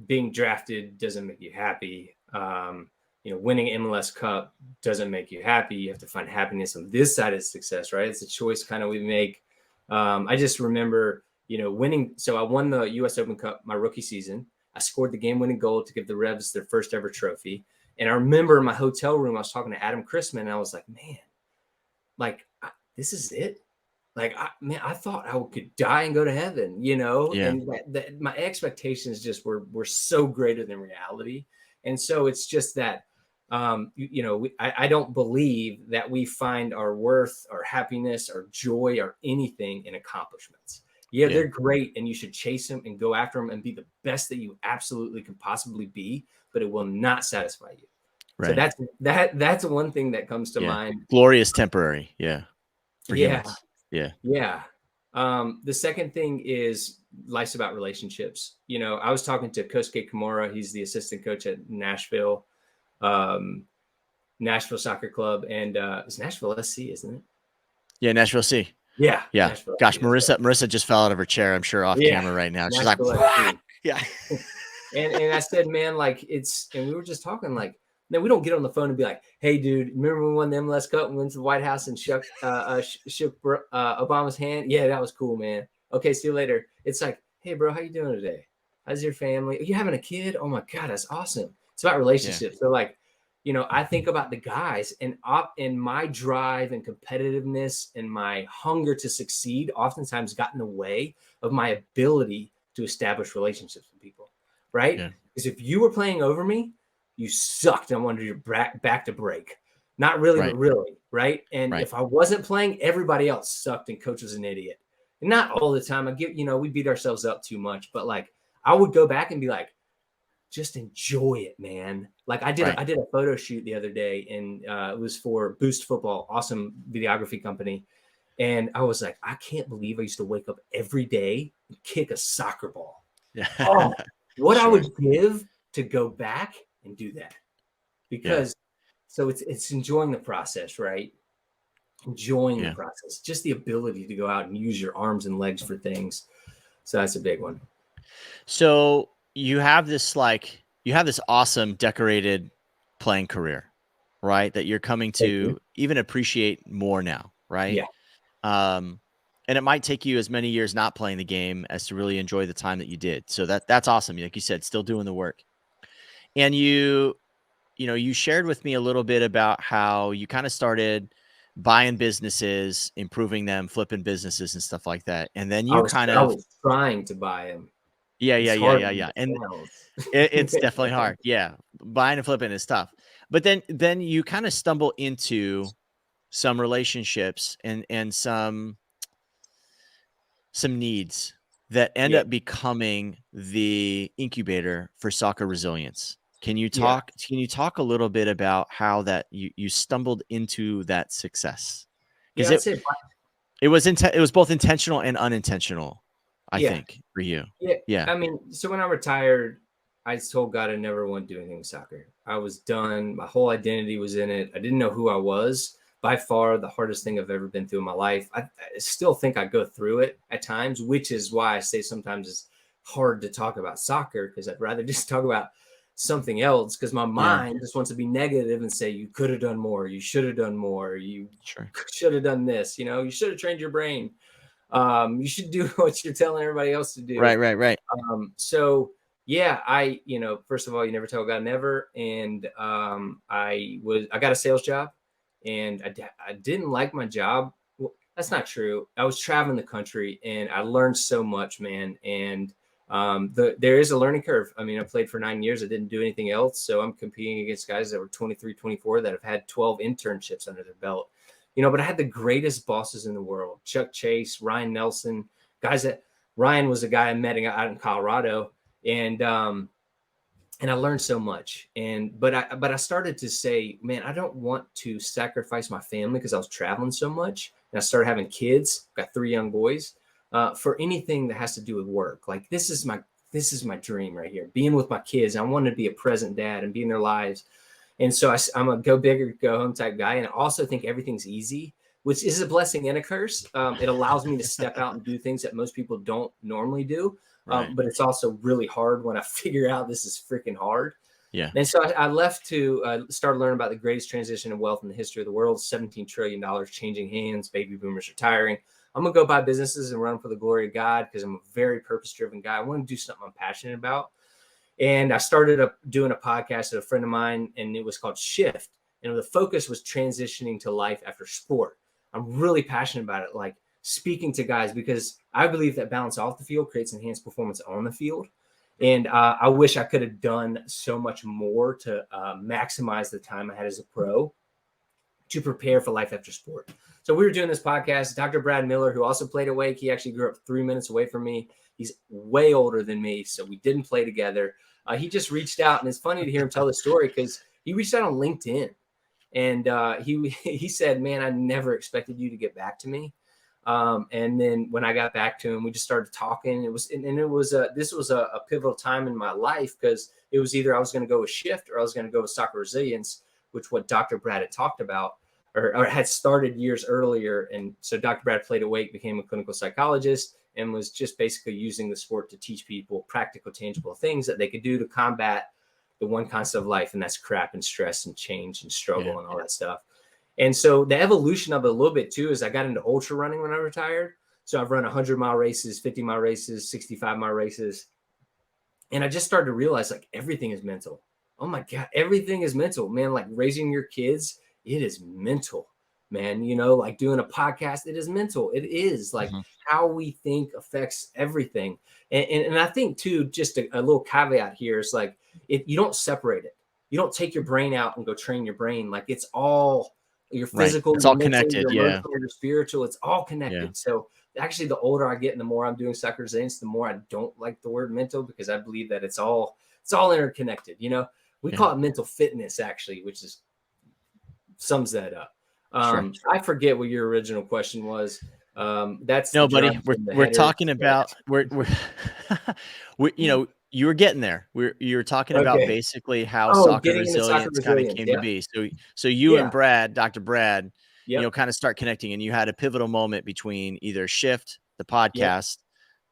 Speaker 4: being drafted doesn't make you happy. Winning MLS Cup doesn't make you happy. You have to find happiness on this side of success, right? It's a choice kind of we make. I just remember, winning. So I won the U.S. Open Cup my rookie season. I scored the game-winning goal to give the Revs their first ever trophy. And I remember in my hotel room, I was talking to Adam Chrisman, and I was like, man, this is it. I thought I could die and go to heaven, and that my expectations just were so greater than reality. And so it's just that, I don't believe that we find our worth, our happiness, our joy, or anything in accomplishments. Yeah, they're great, and you should chase them and go after them and be the best that you absolutely can possibly be, but it will not satisfy you. Right. So that's one thing that comes to mind.
Speaker 2: Glory is temporary. Yeah.
Speaker 4: Yeah.
Speaker 2: Yeah.
Speaker 4: Yeah. The second thing is life's about relationships. I was talking to Kosuke Kimura. He's the assistant coach at Nashville Soccer Club, and it's Nashville SC, isn't it?
Speaker 2: Yeah, Nashville C.
Speaker 4: Yeah.
Speaker 2: Nashville Gosh, SC, Marissa just fell out of her chair, I'm sure, off camera right now. She's Nashville like, yeah.
Speaker 4: and I said, man, and we were just talking man, we don't get on the phone and be like, hey, dude, remember when we won the MLS Cup and went to the White House and shook Obama's hand? Yeah, that was cool, man. Okay, see you later. It's like, hey, bro, how you doing today? How's your family? Are you having a kid? Oh, my God, that's awesome. It's about relationships. Yeah. So, I think about the guys and my drive and competitiveness and my hunger to succeed oftentimes got in the way of my ability to establish relationships with people, right? Yeah. Because if you were playing over me, you sucked. I wanted your back to break. Not really, but really, right? And if I wasn't playing, everybody else sucked and coach was an idiot. And not all the time. We beat ourselves up too much. But I would go back and be like, just enjoy it, man. I did a photo shoot the other day, and it was for Boost Football, awesome videography company. And I was like, I can't believe I used to wake up every day and kick a soccer ball. Yeah. Oh, what I would give to go back and do that, because so it's enjoying the process, right? Enjoying the process, just the ability to go out and use your arms and legs for things. So that's a big one.
Speaker 2: So you have this awesome decorated playing career, right? That you're coming to even appreciate more now, right?
Speaker 4: Yeah.
Speaker 2: And it might take you as many years not playing the game as to really enjoy the time that you did. So that's awesome. Like you said, still doing the work. And you shared with me a little bit about how you kind of started buying businesses, improving them, flipping businesses and stuff like that. And then I
Speaker 4: was trying to buy them.
Speaker 2: Yeah. And it's definitely hard. Yeah. Buying and flipping is tough. But then you kind of stumble into some relationships and some needs that end up becoming the incubator for soccer resilience. Can you talk a little bit about how that you stumbled into that success? Because it was both intentional and unintentional, I think, for you.
Speaker 4: Yeah. I mean, so when I retired, I told God I never want to do anything with soccer. I was done. My whole identity was in it. I didn't know who I was. By far the hardest thing I've ever been through in my life. I still think I go through it at times, which is why I say sometimes it's hard to talk about soccer, because I'd rather just talk about something else, because my mind just wants to be negative and say, you could have done more. You should have done more. You should have done this. You should have trained your brain. You should do what you're telling everybody else to do.
Speaker 2: Right.
Speaker 4: So I first of all, you never tell God never. And I got a sales job. And I didn't like my job. Well, that's not true. I was traveling the country and I learned so much, man. And there is a learning curve. I mean, I played for 9 years. I didn't do anything else. So I'm competing against guys that were 23, 24 that have had 12 internships under their belt. But I had the greatest bosses in the world. Chuck Chase, Ryan Nelson, guys Ryan was a guy I met out in Colorado. And I learned so much. But I started to say, man, I don't want to sacrifice my family, because I was traveling so much. And I started having kids, got 3 young boys, for anything that has to do with work. This is my dream right here, being with my kids. I want to be a present dad and be in their lives. And so I'm a go big or go home type guy. And I also think everything's easy, which is a blessing and a curse. It allows me to step out and do things that most people don't normally do. But it's also really hard when I figure out this is freaking hard.
Speaker 2: Yeah.
Speaker 4: And so I left to start learning about the greatest transition of wealth in the history of the world, $17 trillion changing hands, baby boomers retiring. I'm going to go buy businesses and run for the glory of God because I'm a very purpose-driven guy. I want to do something I'm passionate about. And I started doing a podcast with a friend of mine, and it was called Shift. And the focus was transitioning to life after sport. I'm really passionate about it, like speaking to guys, because I believe that balance off the field creates enhanced performance on the field. And I wish I could have done so much more to maximize the time I had as a pro to prepare for life after sport. So we were doing this podcast. Dr. Brad Miller, who also played at Wake, he actually grew up 3 minutes away from me. He's way older than me, so we didn't play together. He just reached out, and it's funny to hear him tell the story because he reached out on LinkedIn, and he said, "Man, I never expected you to get back to me." And then when I got back to him, we just started talking. This was a pivotal time in my life because it was either I was going to go with Shift or I was going to go with Soccer Resilience, which what Dr. Brad had talked about or had started years earlier. And so Dr. Brad played at Wake, became a clinical psychologist, and was just basically using the sport to teach people practical, tangible things that they could do to combat the one constant of life, and that's crap and stress and change and struggle and all that stuff. And so the evolution of it a little bit too is I got into ultra running when I retired. So I've run 100-mile races, 50-mile races, 65-mile races. And I just started to realize like everything is mental. Oh my God, everything is mental, man. Like raising your kids, it is mental, man. You know, like doing a podcast, it is mental. It is like how we think affects everything. And I think too, just a little caveat here is like, you don't separate it. You don't take your brain out and go train your brain. Like it's all your physical,
Speaker 2: It's all
Speaker 4: your mental,
Speaker 2: connected.
Speaker 4: your emotional, your spiritual, it's all connected.
Speaker 2: Yeah.
Speaker 4: So actually the older I get and the more I'm doing Soccer Resilience, the more I don't like the word mental because I believe that it's all interconnected. You know, we call it mental fitness actually, which is sums that up.
Speaker 2: Sure.
Speaker 4: I forget what your original question was. That's
Speaker 2: no, buddy. We're talking about we're you know, you were getting there. You were talking about basically how soccer resilience kind of came to be. So you and Brad, Dr. Brad, you know, kind of start connecting, and you had a pivotal moment between either Shift, the podcast,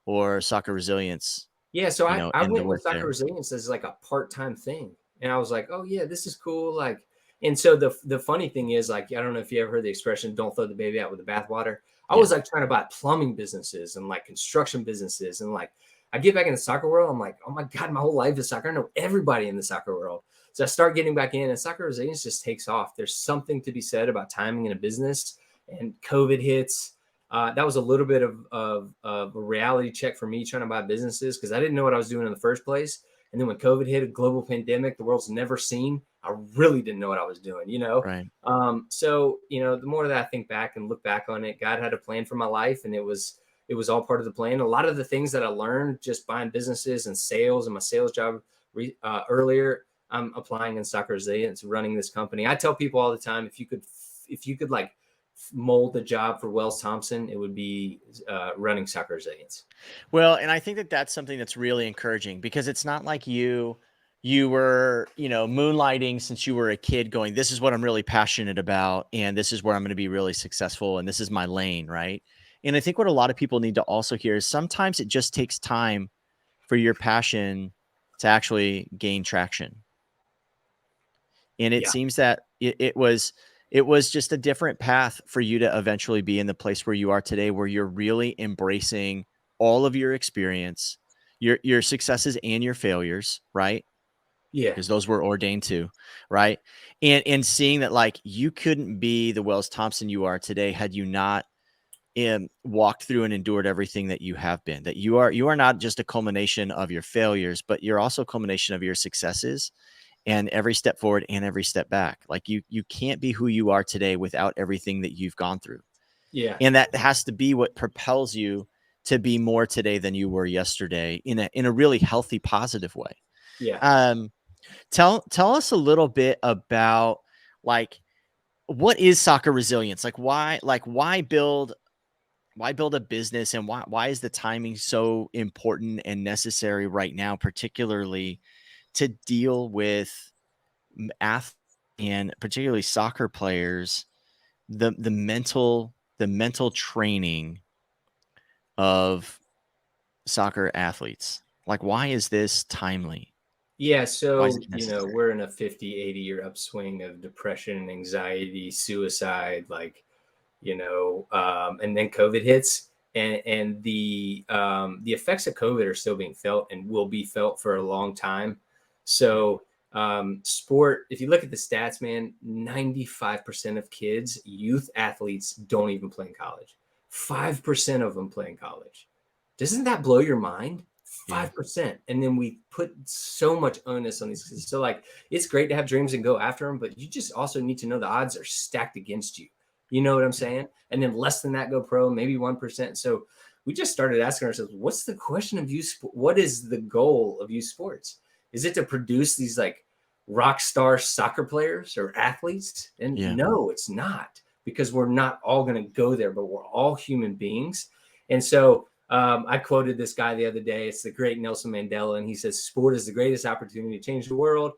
Speaker 2: or Soccer Resilience.
Speaker 4: Yeah. So I went with Soccer Resilience as like a part-time thing, and I was like, oh yeah, this is cool. Like, and so the funny thing is, like, I don't know if you ever heard the expression, "Don't throw the baby out with the bathwater." I was like trying to buy plumbing businesses and like construction businesses, and like I get back in the soccer world, I'm like, oh my God, my whole life is soccer. I know everybody in the soccer world. So I start getting back in, and Soccer Resilience just takes off. There's something to be said about timing in a business, and COVID hits. That was a little bit of a reality check for me trying to buy businesses because I didn't know what I was doing in the first place. And then when COVID hit, a global pandemic, the world's never seen, I really didn't know what I was doing, you know?
Speaker 2: Right.
Speaker 4: So, you know, the more that I think back and look back on it, God had a plan for my life, and it was all part of the plan. A lot of the things that I learned just buying businesses and sales and my sales job earlier, I'm applying in Soccer Resilience, running this company. I tell people all the time, if you could like mold the job for Wells Thompson, it would be running Soccer Resilience.
Speaker 2: Well, and I think that that's something that's really encouraging because it's not like you were, you know, moonlighting since you were a kid going, this is what I'm really passionate about, and this is where I'm going to be really successful, and this is my lane, right? And I think what a lot of people need to also hear is sometimes it just takes time for your passion to actually gain traction. And it seems that it was just a different path for you to eventually be in the place where you are today, where you're really embracing all of your experience, your successes and your failures, right?
Speaker 4: Yeah.
Speaker 2: Because those were ordained too, right? And seeing that like you couldn't be the Wells Thompson you are today had you not walked through and endured everything that you have been. That you are not just a culmination of your failures, but you're also a culmination of your successes. And every step forward and every step back. Like you can't be who you are today without everything that you've gone through.
Speaker 4: Yeah.
Speaker 2: And that has to be what propels you to be more today than you were yesterday in a really healthy, positive way.
Speaker 4: Yeah.
Speaker 2: Tell us a little bit about like, what is Soccer Resilience? Like why build a business, and why is the timing so important and necessary right now, particularly to deal with athletes and particularly soccer players, the mental training of soccer athletes? Like, why is this timely?
Speaker 4: Yeah,
Speaker 2: Why is
Speaker 4: so
Speaker 2: it necessary?
Speaker 4: we're in a 50, 80 year upswing of depression, anxiety, suicide, like, and then COVID hits, and the effects of COVID are still being felt and will be felt for a long time. So sport, if you look at the stats, man, 95% of kids, youth athletes, don't even play in college. 5% of them play in college. Doesn't that blow your mind?
Speaker 2: Yeah.
Speaker 4: 5%. And then we put so much onus on these kids. So like, it's great to have dreams and go after them, but you just also need to know the odds are stacked against you. You know what I'm saying? And then less than that go pro, maybe 1%. So we just started asking ourselves, what's the question of youth? What is the goal of youth sports? Is it to produce these like rock star soccer players or athletes? And
Speaker 2: Yeah.
Speaker 4: no, it's not, because we're not all going to go there, but we're all human beings. And so I quoted this guy the other day. It's the great Nelson Mandela. And he says, sport is the greatest opportunity to change the world.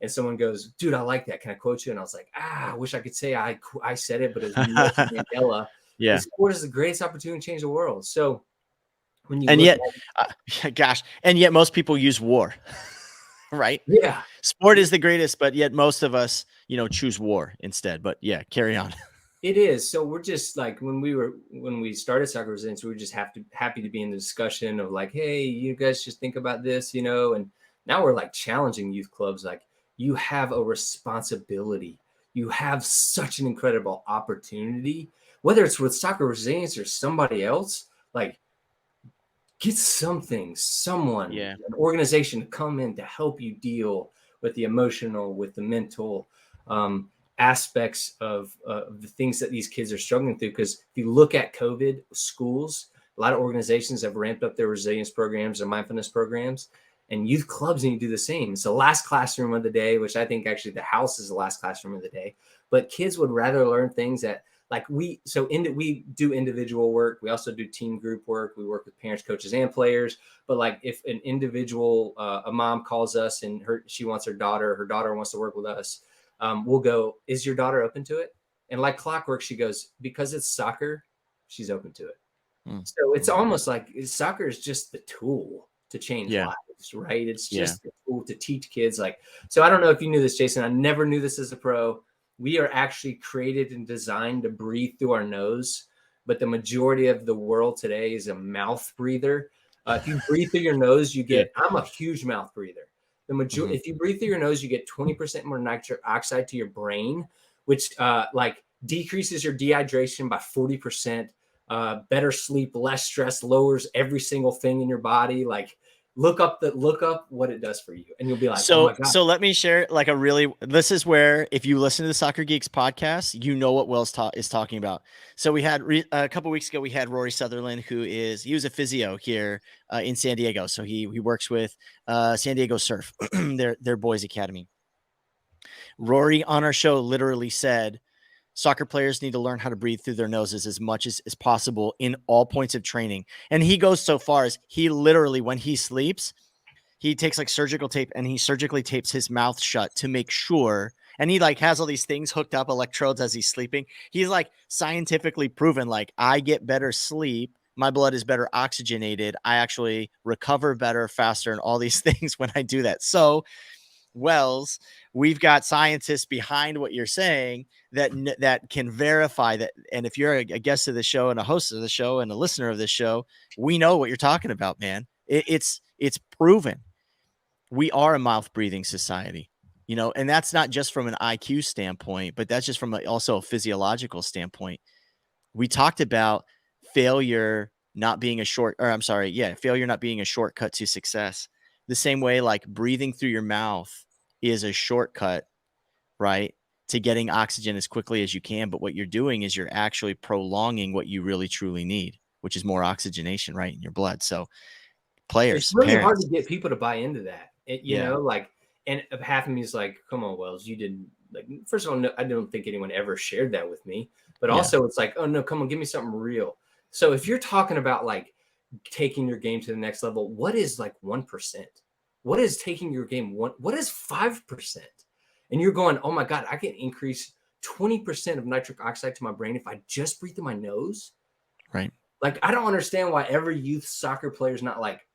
Speaker 4: And someone goes, dude, I like that. Can I quote you? And I was like, I wish I could say I said it, but it's Nelson Mandela.
Speaker 2: Yeah.
Speaker 4: Sport is the greatest opportunity to change the world. So when you
Speaker 2: And
Speaker 4: look
Speaker 2: yet,
Speaker 4: at
Speaker 2: and yet most people use war, right?
Speaker 4: yeah,
Speaker 2: Sport is the greatest, but yet most of us, choose war instead. But yeah, carry on.
Speaker 4: it is. So we're just like, when we started Soccer Resilience, we were just happy to be in the discussion of like, hey, you guys just think about this, and now we're like challenging youth clubs. Like, you have a responsibility. You have such an incredible opportunity, whether it's with Soccer Resilience or somebody else, like, get someone,
Speaker 2: Yeah.
Speaker 4: an organization to come in to help you deal with the emotional, with the mental aspects of the things that these kids are struggling through. Because if you look at COVID, schools, a lot of organizations have ramped up their resilience programs, their mindfulness programs, and youth clubs need to do the same. It's the last classroom of the day, which I think actually the house is the last classroom of the day. But kids would rather learn things that, like, we do individual work. We also do team group work. We work with parents, coaches, and players. But like, if an individual, a mom calls us and she wants her daughter wants to work with us, we'll go, is your daughter open to it? And like clockwork, she goes, because it's soccer, she's open to it. So it's almost like soccer is just the tool to change lives, right? It's just a tool to teach kids. Like, so I don't know if you knew this, Jason. I never knew this as a pro. We are actually created and designed to breathe through our nose, but the majority of the world today is a mouth breather. If you breathe through your nose, you get, I'm a huge mouth breather. If you breathe through your nose, you get 20% more nitric oxide to your brain, which like decreases your dehydration by 40%, better sleep, less stress, lowers every single thing in your body. Like, look up what it does for you, and you'll be like, oh my God.
Speaker 2: So let me share like this is where, if you listen to the Soccer Geeks podcast, you know what Wells is talking about. So we had a couple weeks ago, we had Rory Sutherland, he was a physio here in San Diego. So he works with San Diego Surf, their boys academy. Rory on our show literally said, soccer players need to learn how to breathe through their noses as much as possible in all points of training. And he goes so far as he literally, when he sleeps, he takes like surgical tape and he surgically tapes his mouth shut to make sure. And he like has all these things hooked up, electrodes, as he's sleeping. He's like scientifically proven, like, I get better sleep. My blood is better oxygenated. I actually recover better, faster, and all these things when I do that. So, Wells, we've got scientists behind what you're saying that can verify that. And if you're a guest of the show and a host of the show and a listener of this show, we know what you're talking about, man. It's proven. We are a mouth breathing society, and that's not just from an IQ standpoint, but that's just from also a physiological standpoint. We talked about failure not being a failure not being a shortcut to success. The same way, like, breathing through your mouth is a shortcut, right, to getting oxygen as quickly as you can. But what you're doing is you're actually prolonging what you really truly need, which is more oxygenation, right, in your blood. So players,
Speaker 4: it's really
Speaker 2: parents,
Speaker 4: hard to get people to buy into that. Like, and half of me is like, come on, Wells, you didn't, like, first of all, no, I don't think anyone ever shared that with me, but also it's like, oh no, come on, give me something real. So if you're talking about like taking your game to the next level, what is like 1%? What is taking your game what is 5%? And you're going, oh my God, I can increase 20% of nitric oxide to my brain if I just breathe through my nose.
Speaker 2: right?
Speaker 4: Like, I don't understand why every youth soccer player is not like,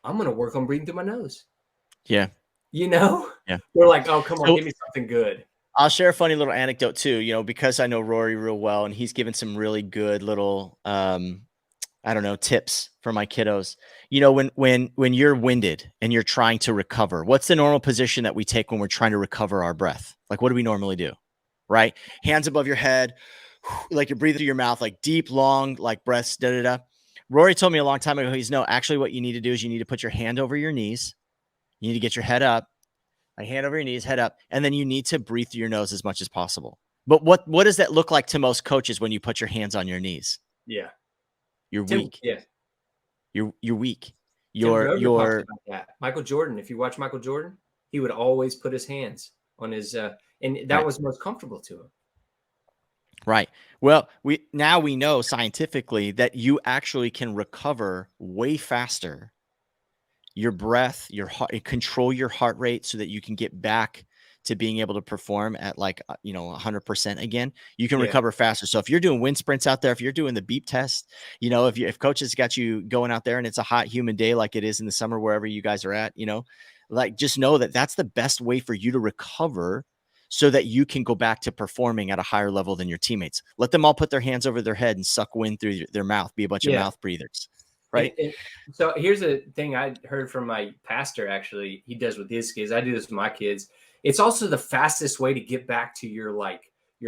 Speaker 4: I'm going to work on breathing through my nose.
Speaker 2: Yeah.
Speaker 4: You know,
Speaker 2: Yeah.
Speaker 4: we're like, oh, come on,
Speaker 2: So
Speaker 4: give me something good.
Speaker 2: I'll share a funny little anecdote too, because I know Rory real well, and he's given some really good little, I don't know, tips for my kiddos. When you're winded and you're trying to recover, what's the normal position that we take when we're trying to recover our breath? Like, what do we normally do? Right? Hands above your head, like you're breathing through your mouth, like deep, long, like breaths, da da da. Rory told me a long time ago, no, actually what you need to do is you need to put your hand over your knees. You need to get your head up, like hand over your knees, head up, and then you need to breathe through your nose as much as possible. But what does that look like to most coaches when you put your hands on your knees?
Speaker 4: Yeah.
Speaker 2: You're weak.
Speaker 4: Yeah.
Speaker 2: You're weak.
Speaker 4: Tim Grover talks about that. Michael Jordan, if you watch Michael Jordan, he would always put his hands on his and that was most comfortable to him.
Speaker 2: Right. Well, we know scientifically that you actually can recover way faster your breath, your heart, control your heart rate so that you can get back to being able to perform at 100% again. You can recover faster. So if you're doing wind sprints out there, if you're doing the beep test, if coaches got you going out there and it's a hot, humid day like it is in the summer wherever you guys are at, just know that that's the best way for you to recover so that you can go back to performing at a higher level than your teammates. Let them all put their hands over their head and suck wind through their mouth, be a bunch of mouth breathers. Right.
Speaker 4: And so here's a thing I heard from my pastor. Actually, he does with his kids. I do this with my kids. It's also the fastest way to get back to your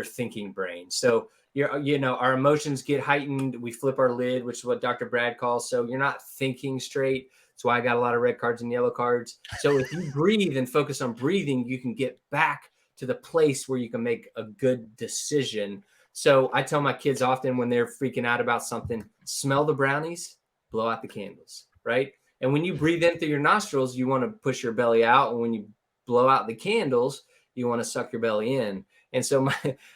Speaker 4: thinking brain. So our emotions get heightened. We flip our lid, which is what Dr. Brad calls. So you're not thinking straight. That's why I got a lot of red cards and yellow cards. So if you breathe and focus on breathing, you can get back to the place where you can make a good decision. So I tell my kids often when they're freaking out about something, smell the brownies, blow out the candles, right? And when you breathe in through your nostrils, you want to push your belly out. And when you blow out the candles, you want to suck your belly in. And so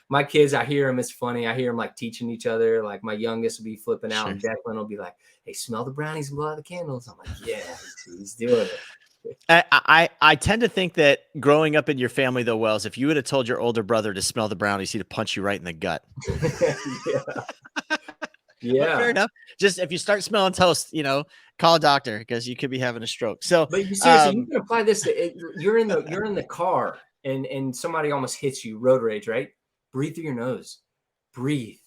Speaker 4: my kids, I hear them, it's funny. I hear them like teaching each other. Like my youngest will be flipping out and Declan will be like, hey, smell the brownies and blow out the candles. I'm like, yeah, he's doing it.
Speaker 2: I tend to think that growing up in your family, though, Wells, if you would have told your older brother to smell the brownies, he'd have punched you right in the gut.
Speaker 4: Yeah.
Speaker 2: Fair enough. Just if you start smelling toast, call a doctor because you could be having a stroke. So,
Speaker 4: but you seriously, you can apply this to you're in the car and somebody almost hits you, road rage, right? Breathe through your nose. Breathe,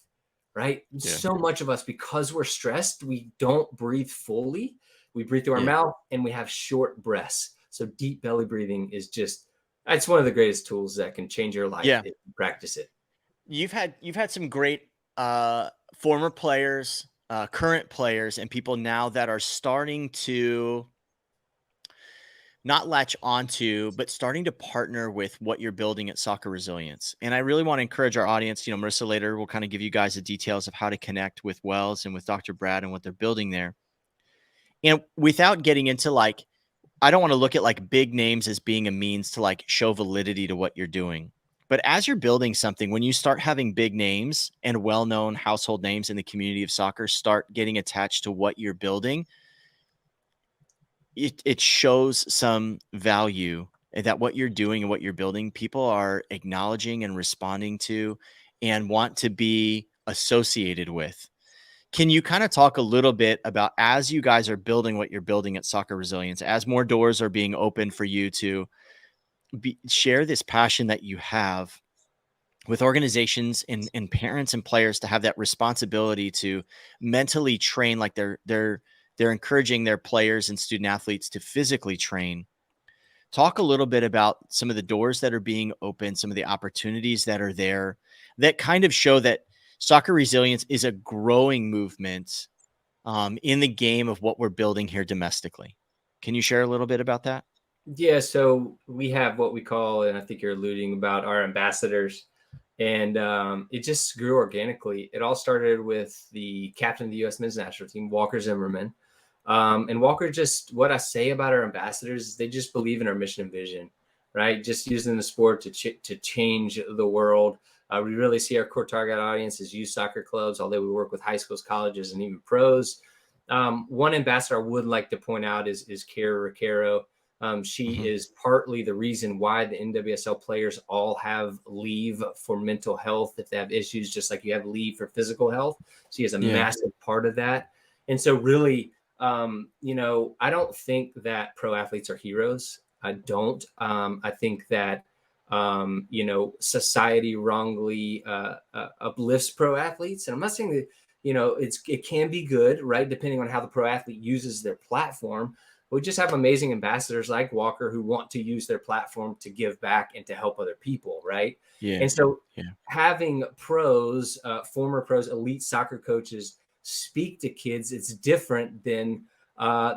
Speaker 4: right? Yeah. So much of us, because we're stressed, we don't breathe fully. We breathe through our mouth and we have short breaths. So deep belly breathing is it's one of the greatest tools that can change your life if you practice it.
Speaker 2: You've had some great former players, current players, and people now that are starting to not latch onto, but starting to partner with what you're building at Soccer Resilience. And I really want to encourage our audience, Marissa later will kind of give you guys the details of how to connect with Wells and with Dr. Brad and what they're building there. And without getting into I don't want to look at big names as being a means to show validity to what you're doing. But as you're building something, when you start having big names and well-known household names in the community of soccer start getting attached to what you're building, it shows some value that what you're doing and what you're building, people are acknowledging and responding to and want to be associated with. Can you kind of talk a little bit about, as you guys are building what you're building at Soccer Resilience, as more doors are being opened for you to share this passion that you have with organizations and parents and players to have that responsibility to mentally train, like they're encouraging their players and student athletes to physically train. Talk a little bit about some of the doors that are being opened, some of the opportunities that are there that kind of show that Soccer Resilience is a growing movement in the game of what we're building here domestically. Can you share a little bit about that?
Speaker 4: Yeah, so we have what we call, and I think you're alluding about, our ambassadors. And it just grew organically. It all started with the captain of the U.S. men's national team, Walker Zimmerman. And Walker, just what I say about our ambassadors is they just believe in our mission and vision, right? Just using the sport to change the world. We really see our core target audience as youth soccer clubs, although we work with high schools, colleges, and even pros. One ambassador I would like to point out is Kara Ricaro. She is partly the reason why the NWSL players all have leave for mental health if they have issues, just like you have leave for physical health. She is a massive part of that. And so really, I don't think that pro athletes are heroes. I don't. I think that, society wrongly uplifts pro athletes. And I'm not saying that, it can be good, right? Depending on how the pro athlete uses their platform. We just have amazing ambassadors like Walker who want to use their platform to give back and to help other people, right?
Speaker 2: Yeah.
Speaker 4: And so
Speaker 2: Yeah.
Speaker 4: having pros, former pros, elite soccer coaches speak to kids, it's different than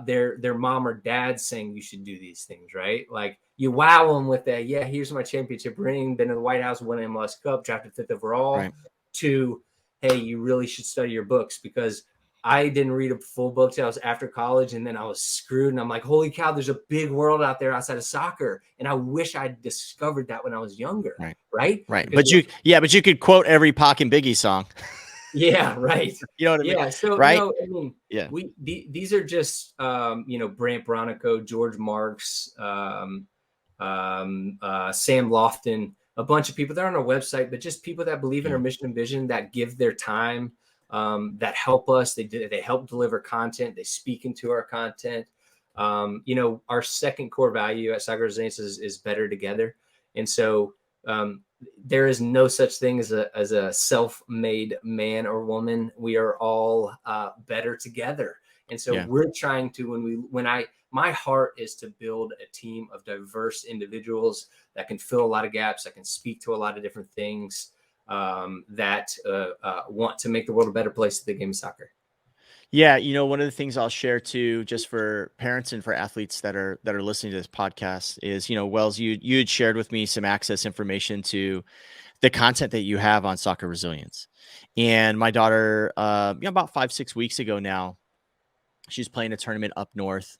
Speaker 4: their mom or dad saying you should do these things, right? Like you wow them with that, yeah, here's my championship ring, been in the White House, won an MLS Cup, drafted 5th overall,
Speaker 2: Right.
Speaker 4: to, hey, you really should study your books, because I didn't read a full book till I was after college, and then I was screwed. And I'm like, holy cow, there's a big world out there outside of soccer. And I wish I'd discovered that when I was younger.
Speaker 2: Right.
Speaker 4: Right.
Speaker 2: Right. But you could quote every Pac and Biggie song.
Speaker 4: Yeah. Right.
Speaker 2: You know what I mean?
Speaker 4: Yeah. So,
Speaker 2: right.
Speaker 4: No, I mean,
Speaker 2: yeah.
Speaker 4: These are just, Brant Bronico, George Marks, Sam Lofton, a bunch of people that are on our website, but just people that believe in our mission and vision, that give their time, that help us. They help deliver content. They speak into our content. Our second core value at Soccer Resilience is better together. And so there is no such thing as a self-made man or woman. We are all better together. And so we're trying to, my heart is to build a team of diverse individuals that can fill a lot of gaps, that can speak to a lot of different things, that want to make the world a better place to the game of soccer.
Speaker 2: Yeah, one of the things I'll share too, just for parents and for athletes that are listening to this podcast, is Wells, you had shared with me some access information to the content that you have on Soccer Resilience, and my daughter, about 5-6 weeks ago now, she's playing a tournament up north.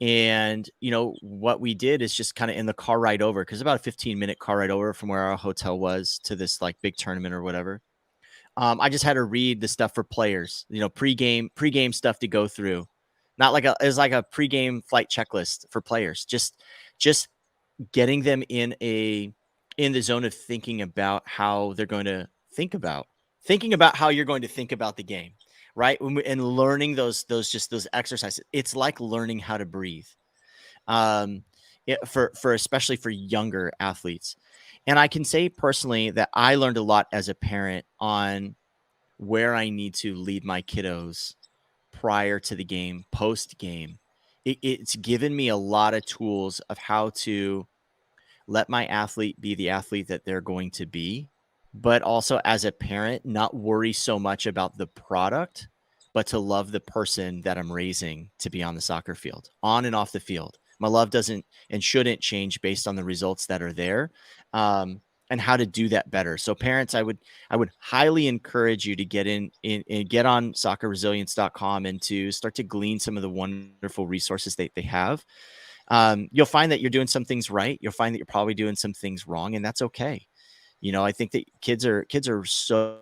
Speaker 2: And, what we did is just kind of in the car ride over, because about a 15-minute car ride over from where our hotel was to this like big tournament or whatever. I just had her read the stuff for players, pregame stuff to go through. Not like it's like a pregame flight checklist for players. Just getting them in the zone of thinking about how they're going to thinking about how you're going to think about the game. Right. And learning those exercises. It's like learning how to breathe, for especially for younger athletes. And I can say personally that I learned a lot as a parent on where I need to lead my kiddos prior to the game, post game. It's given me a lot of tools of how to let my athlete be the athlete that they're going to be, but also as a parent, not worry so much about the product, but to love the person that I'm raising to be on the soccer field, on and off the field. My love doesn't and shouldn't change based on the results that are there, and how to do that better. So parents, I would highly encourage you to get get on soccerresilience.com and to start to glean some of the wonderful resources they have. You'll find that you're doing some things right. You'll find that you're probably doing some things wrong, and that's okay. I think that kids are so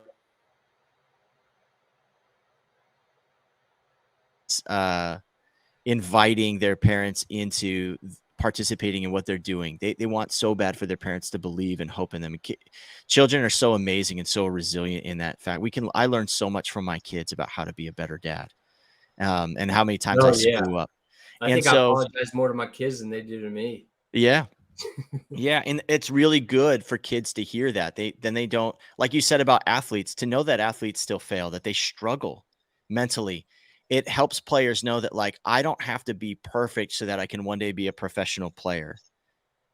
Speaker 2: inviting their parents into participating in what they're doing. They want so bad for their parents to believe and hope in them. Children are so amazing and so resilient in that fact. I learned so much from my kids about how to be a better dad, and how many times I screw up.
Speaker 4: I think I apologize more to my kids than they do to me.
Speaker 2: Yeah. Yeah. And it's really good for kids to hear that. They don't, like you said about athletes, to know that athletes still fail, that they struggle mentally. It helps players know that, like, I don't have to be perfect so that I can one day be a professional player,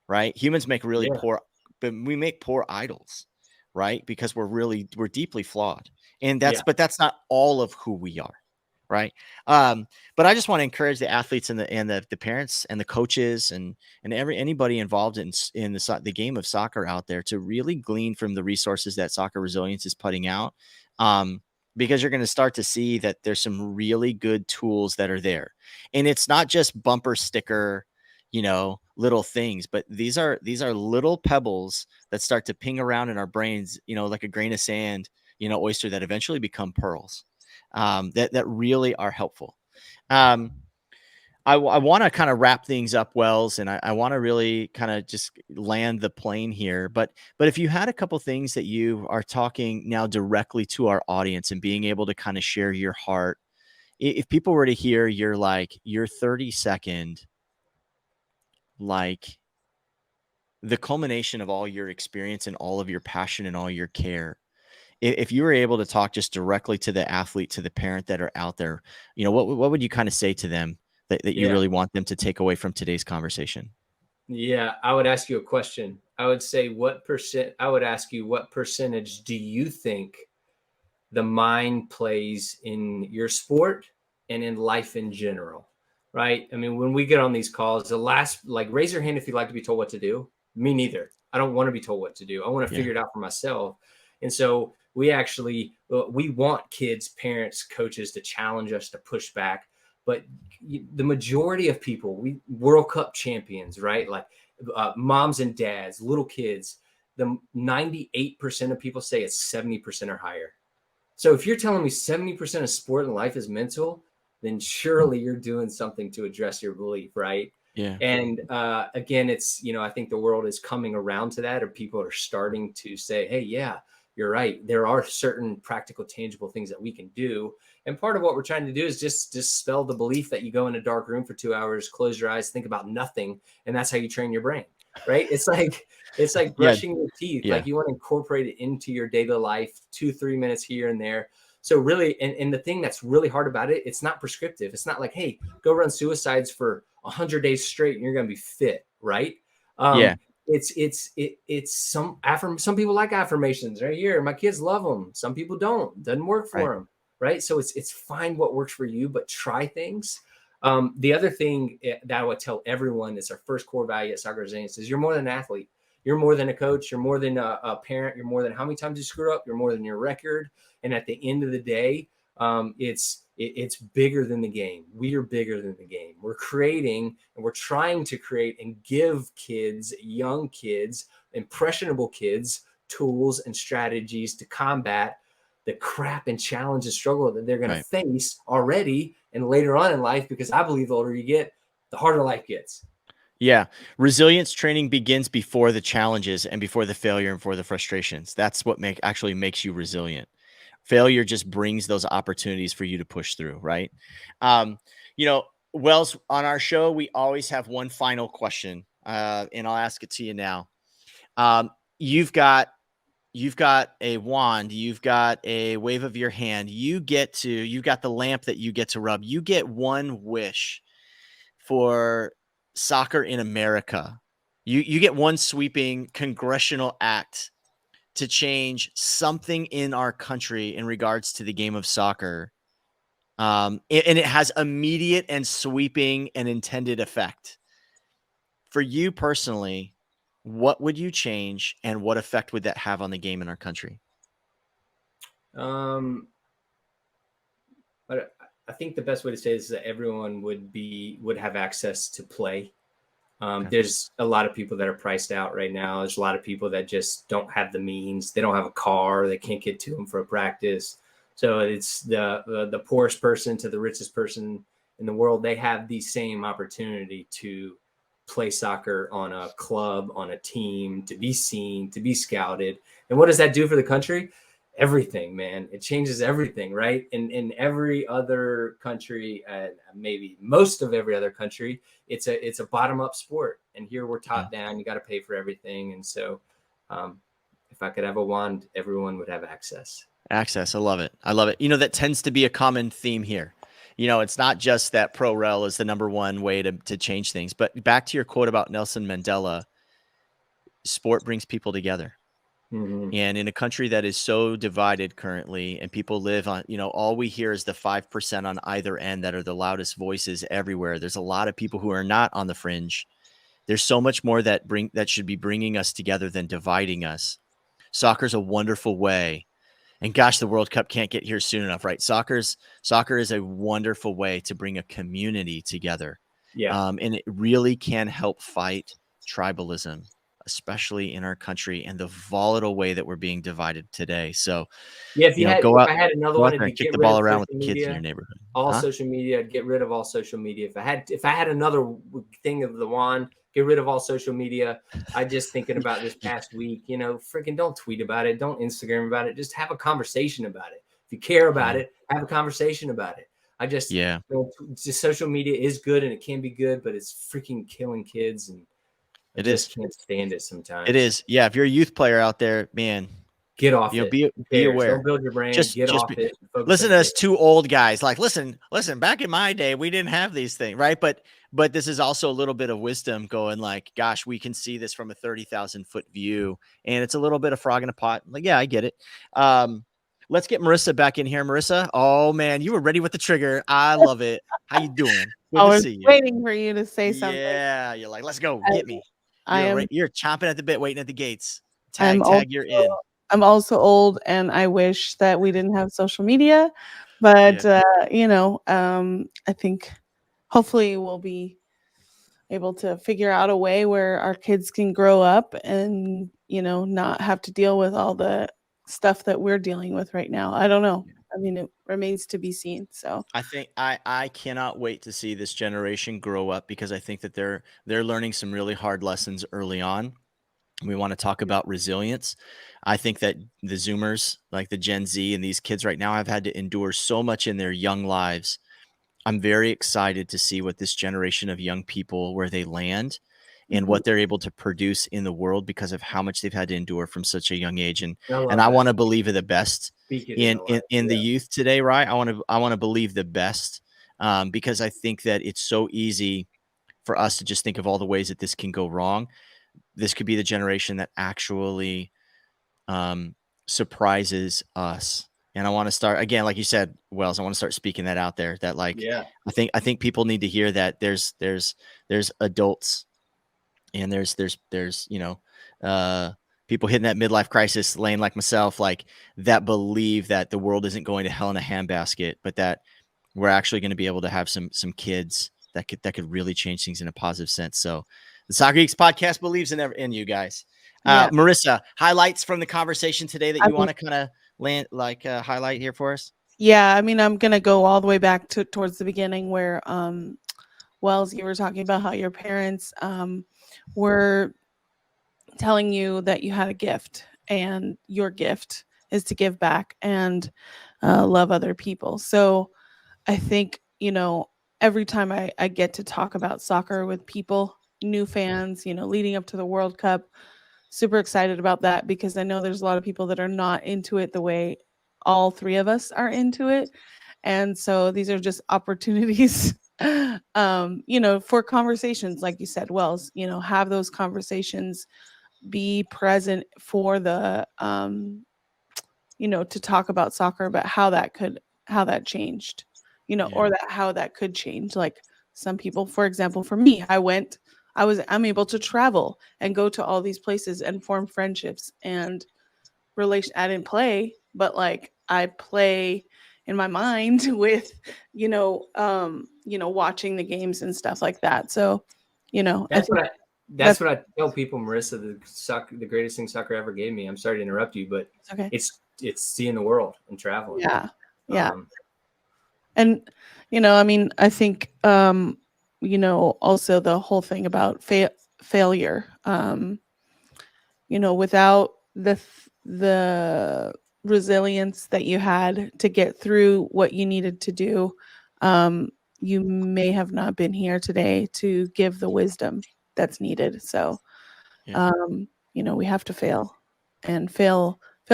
Speaker 2: right? Humans make really poor, but we make poor idols, right? Because we're deeply flawed. And but that's not all of who we are. Right. But I just want to encourage the athletes and the parents and the coaches and anybody involved in the game of soccer out there to really glean from the resources that Soccer Resilience is putting out. Because you're going to start to see that there's some really good tools that are there. And it's not just bumper sticker, little things, but these are little pebbles that start to ping around in our brains, like a grain of sand, oyster that eventually become pearls. That really are helpful. I want to kind of wrap things up, Wells, and I want to really kind of just land the plane here. But if you had a couple things that you are talking now directly to our audience and being able to kind of share your heart, if people were to hear your 30-second like the culmination of all your experience and all of your passion and all your care. If you were able to talk just directly to the athlete, to the parent that are out there, what would you kind of say to them that you
Speaker 4: Yeah.
Speaker 2: really want them to take away from today's conversation?
Speaker 4: Yeah, I would ask you a question. I would say, I would ask you, what percentage do you think the mind plays in your sport and in life in general? Right? I mean, when we get on these calls, raise your hand if you'd like to be told what to do. Me neither. I don't want to be told what to do. I want to figure it out for myself. And so we want kids, parents, coaches to challenge us, to push back. But the majority of people, World Cup champions, right? Like moms and dads, little kids, the 98% of people say it's 70% or higher. So if you're telling me 70% of sport and life is mental, then surely you're doing something to address your belief, right?
Speaker 2: Yeah.
Speaker 4: And again, it's, I think the world is coming around to that, or people are starting to say, hey, yeah, you're right. There are certain practical, tangible things that we can do. And part of what we're trying to do is just dispel the belief that you go in a dark room for 2 hours, close your eyes, think about nothing, and that's how you train your brain, right? It's like brushing your teeth.
Speaker 2: Yeah.
Speaker 4: Like you want to incorporate it into your daily life, 2-3 minutes here and there. So really, and the thing that's really hard about it, it's not prescriptive. It's not like, hey, go run suicides for 100 days straight and you're going to be fit, right?
Speaker 2: Yeah.
Speaker 4: It's some people like affirmations right here. My kids love them. Some people don't. Doesn't work for them, right? So it's find what works for you, but try things. The other thing that I would tell everyone is our first core value at Soccer Resilience is you're more than an athlete. You're more than a coach. You're more than a parent. You're more than how many times you screw up. You're more than your record. And at the end of the day, it's bigger than the game. We are bigger than the game. We're creating and we're trying to create and give kids, young kids, impressionable kids, tools and strategies to combat the crap and challenge and struggle that they're going to face already and later on in life, because I believe the older you get, the harder life gets.
Speaker 2: Yeah. Resilience training begins before the challenges and before the failure and before the frustrations. That's what actually makes you resilient. Failure just brings those opportunities for you to push through, right? Wells, on our show, we always have one final question, and I'll ask it to you now. You've got a wand, you've got a wave of your hand, you've got the lamp that you get to rub. You get one wish for soccer in America. You get one sweeping congressional act to change something in our country in regards to the game of soccer. And it has immediate and sweeping and intended effect. For you personally, what would you change and what effect would that have on the game in our country?
Speaker 4: But I think the best way to say this is that everyone would have access to play. There's a lot of people that are priced out right now. There's a lot of people that just don't have the means. They don't have a car. They can't get to them for a practice. So it's the poorest person to the richest person in the world. They have the same opportunity to play soccer on a club, on a team, to be seen, to be scouted. And what does that do for the country? Everything, man. It changes everything, right? In every other country, maybe most of every other country, it's a bottom-up sport. And here we're top down. You got to pay for everything. And so if I could have a wand, everyone would have access.
Speaker 2: Access. I love it. I love it. That tends to be a common theme here. It's not just that pro rel is the number one way to change things, but back to your quote about Nelson Mandela, sport brings people together.
Speaker 4: Mm-hmm.
Speaker 2: And in a country that is so divided currently, and people live on, all we hear is the 5% on either end that are the loudest voices everywhere. There's a lot of people who are not on the fringe. There's so much more that should be bringing us together than dividing us. Soccer's a wonderful way. And gosh, the World Cup can't get here soon enough, right? Soccer is a wonderful way to bring a community together.
Speaker 4: Yeah.
Speaker 2: And it really can help fight tribalism, especially in our country and the volatile way that we're being divided today. So,
Speaker 4: yeah, if I had another one,
Speaker 2: and kick the ball around with the kids in your neighborhood.
Speaker 4: Social media, I'd get rid of all social media. If I had another thing of the wand, get rid of all social media. I just thinking about this past week, freaking don't tweet about it. Don't Instagram about it. Just have a conversation about it. If you care about it, have a conversation about it.
Speaker 2: Yeah.
Speaker 4: Just social media is good and it can be good, but it's freaking killing kids, and I just can't stand it sometimes.
Speaker 2: It is. Yeah. If you're a youth player out there, man,
Speaker 4: get off it.
Speaker 2: Be aware.
Speaker 4: Don't build your brand. Get off it.
Speaker 2: Listen to us two old guys. Like, listen. Back in my day, we didn't have these things, right? But this is also a little bit of wisdom going. Like, gosh, we can see this from a 30,000-foot view, and it's a little bit of frog in a pot. Like, yeah, I get it. Let's get Marissa back in here. Marissa, oh man, you were ready with the trigger. I love it. How you doing?
Speaker 3: Good I was waiting for you to say something.
Speaker 2: Yeah, you're like, let's go, get me. You're chomping at the bit, waiting at the gates. Tag, you're in.
Speaker 3: I'm also old, and I wish that we didn't have social media, but I think hopefully we'll be able to figure out a way where our kids can grow up and not have to deal with all the stuff that we're dealing with right now. I don't know. I mean, it remains to be seen. So
Speaker 2: I think I cannot wait to see this generation grow up, because I think that they're learning some really hard lessons early on. We want to talk about resilience. I think that the Zoomers, like the Gen Z and these kids right now, have had to endure so much in their young lives. I'm very excited to see what this generation of young people, where they land and what they're able to produce in the world because of how much they've had to endure from such a young age. And I want to believe in the best in the youth today, right? I want to believe the best, because I think that it's so easy for us to just think of all the ways that this can go wrong. This could be the generation that actually surprises us. And I want to start again, like you said, Wells, I want to start speaking that out there, that I think people need to hear that there's adults, and there's people hitting that midlife crisis lane like myself, like that believe that the world isn't going to hell in a handbasket, but that we're actually going to be able to have some kids that could really change things in a positive sense. So the Soccer Geeks podcast believes in you guys. Marissa, highlights from the conversation today that you want to kind of highlight here for us?
Speaker 3: Yeah, I mean, I'm going to go all the way back towards the beginning where, Wells, you were talking about how your parents were telling you that you had a gift, and your gift is to give back and love other people. So I think, every time I get to talk about soccer with people, new fans, leading up to the World Cup, super excited about that, because I know there's a lot of people that are not into it the way all three of us are into it. And so these are just opportunities, for conversations, like you said, Wells, have those conversations, be present for the, to talk about soccer, about how that changed, or how that could change. Like some people, for example, for me, I'm able to travel and go to all these places and form friendships and I didn't play, but like I play in my mind with, watching the games and stuff like that. So,
Speaker 4: that's what I tell people, Marissa, the greatest thing soccer ever gave me. I'm sorry to interrupt you, but it's seeing the world and traveling.
Speaker 3: Yeah. Yeah. And, I mean, I think, also the whole thing about failure, without the resilience that you had to get through what you needed to do, you may have not been here today to give the wisdom that's needed. So, we have to fail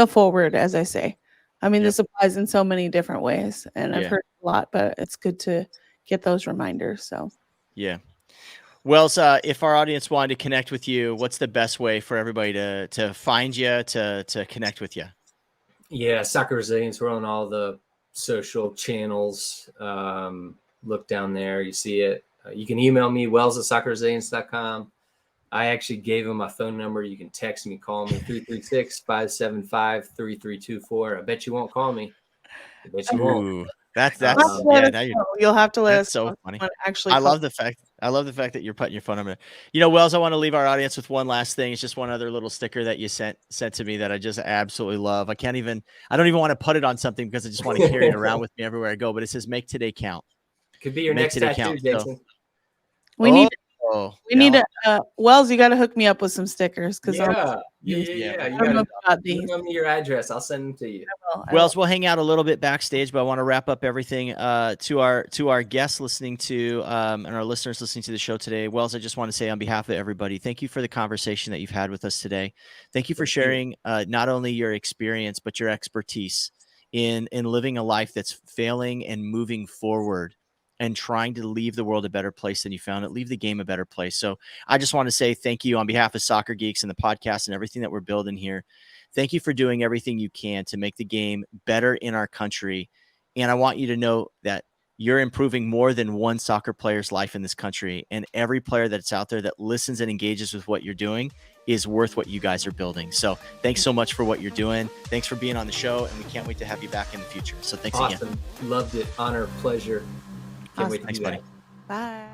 Speaker 3: forward, as I say. I mean, this applies in so many different ways, and I've heard a lot, but it's good to get those reminders. So,
Speaker 2: yeah. Well, if our audience wanted to connect with you, what's the best way for everybody to find you, to connect with you?
Speaker 4: Yeah, Soccer Resilience. We're on all the social channels. Look down there, you see it. You can email me, wells@soccerresilience.com. I actually gave him my phone number. You can text me, call me, 336-575-3324. I bet you won't call me. I bet you won't.
Speaker 2: That's
Speaker 3: you'll have to let us
Speaker 2: know. So funny.
Speaker 3: Actually,
Speaker 2: I love the fact that you're putting your phone number. Wells, I want to leave our audience with one last thing. It's just one other little sticker that you sent to me that I just absolutely love. I don't even want to put it on something because I just want to carry it around with me everywhere I go. But it says "Make today count."
Speaker 4: Could be your next tattoo, Jason.
Speaker 3: We need We need to, Wells, you got to hook me up with some stickers.
Speaker 4: Yeah. You
Speaker 3: I don't know about these.
Speaker 4: email me your address. I'll send them to you.
Speaker 2: Wells, we'll hang out a little bit backstage, but I want to wrap up everything to our guests listening to and our listeners listening to the show today. Wells, I just want to say on behalf of everybody, thank you for the conversation that you've had with us today. Thank you for sharing not only your experience, but your expertise in living a life that's failing and moving forward and trying to leave the world a better place than you found it, leave the game a better place. So I just want to say thank you on behalf of Soccer Geeks and the podcast and everything that we're building here. Thank you for doing everything you can to make the game better in our country. And I want you to know that you're improving more than one soccer player's life in this country. And every player that's out there that listens and engages with what you're doing is worth what you guys are building. So thanks so much for what you're doing. Thanks for being on the show. And we can't wait to have you back in the future. So thanks again.
Speaker 4: Loved it. Honor, pleasure. Can't wait to do that.
Speaker 3: Bye.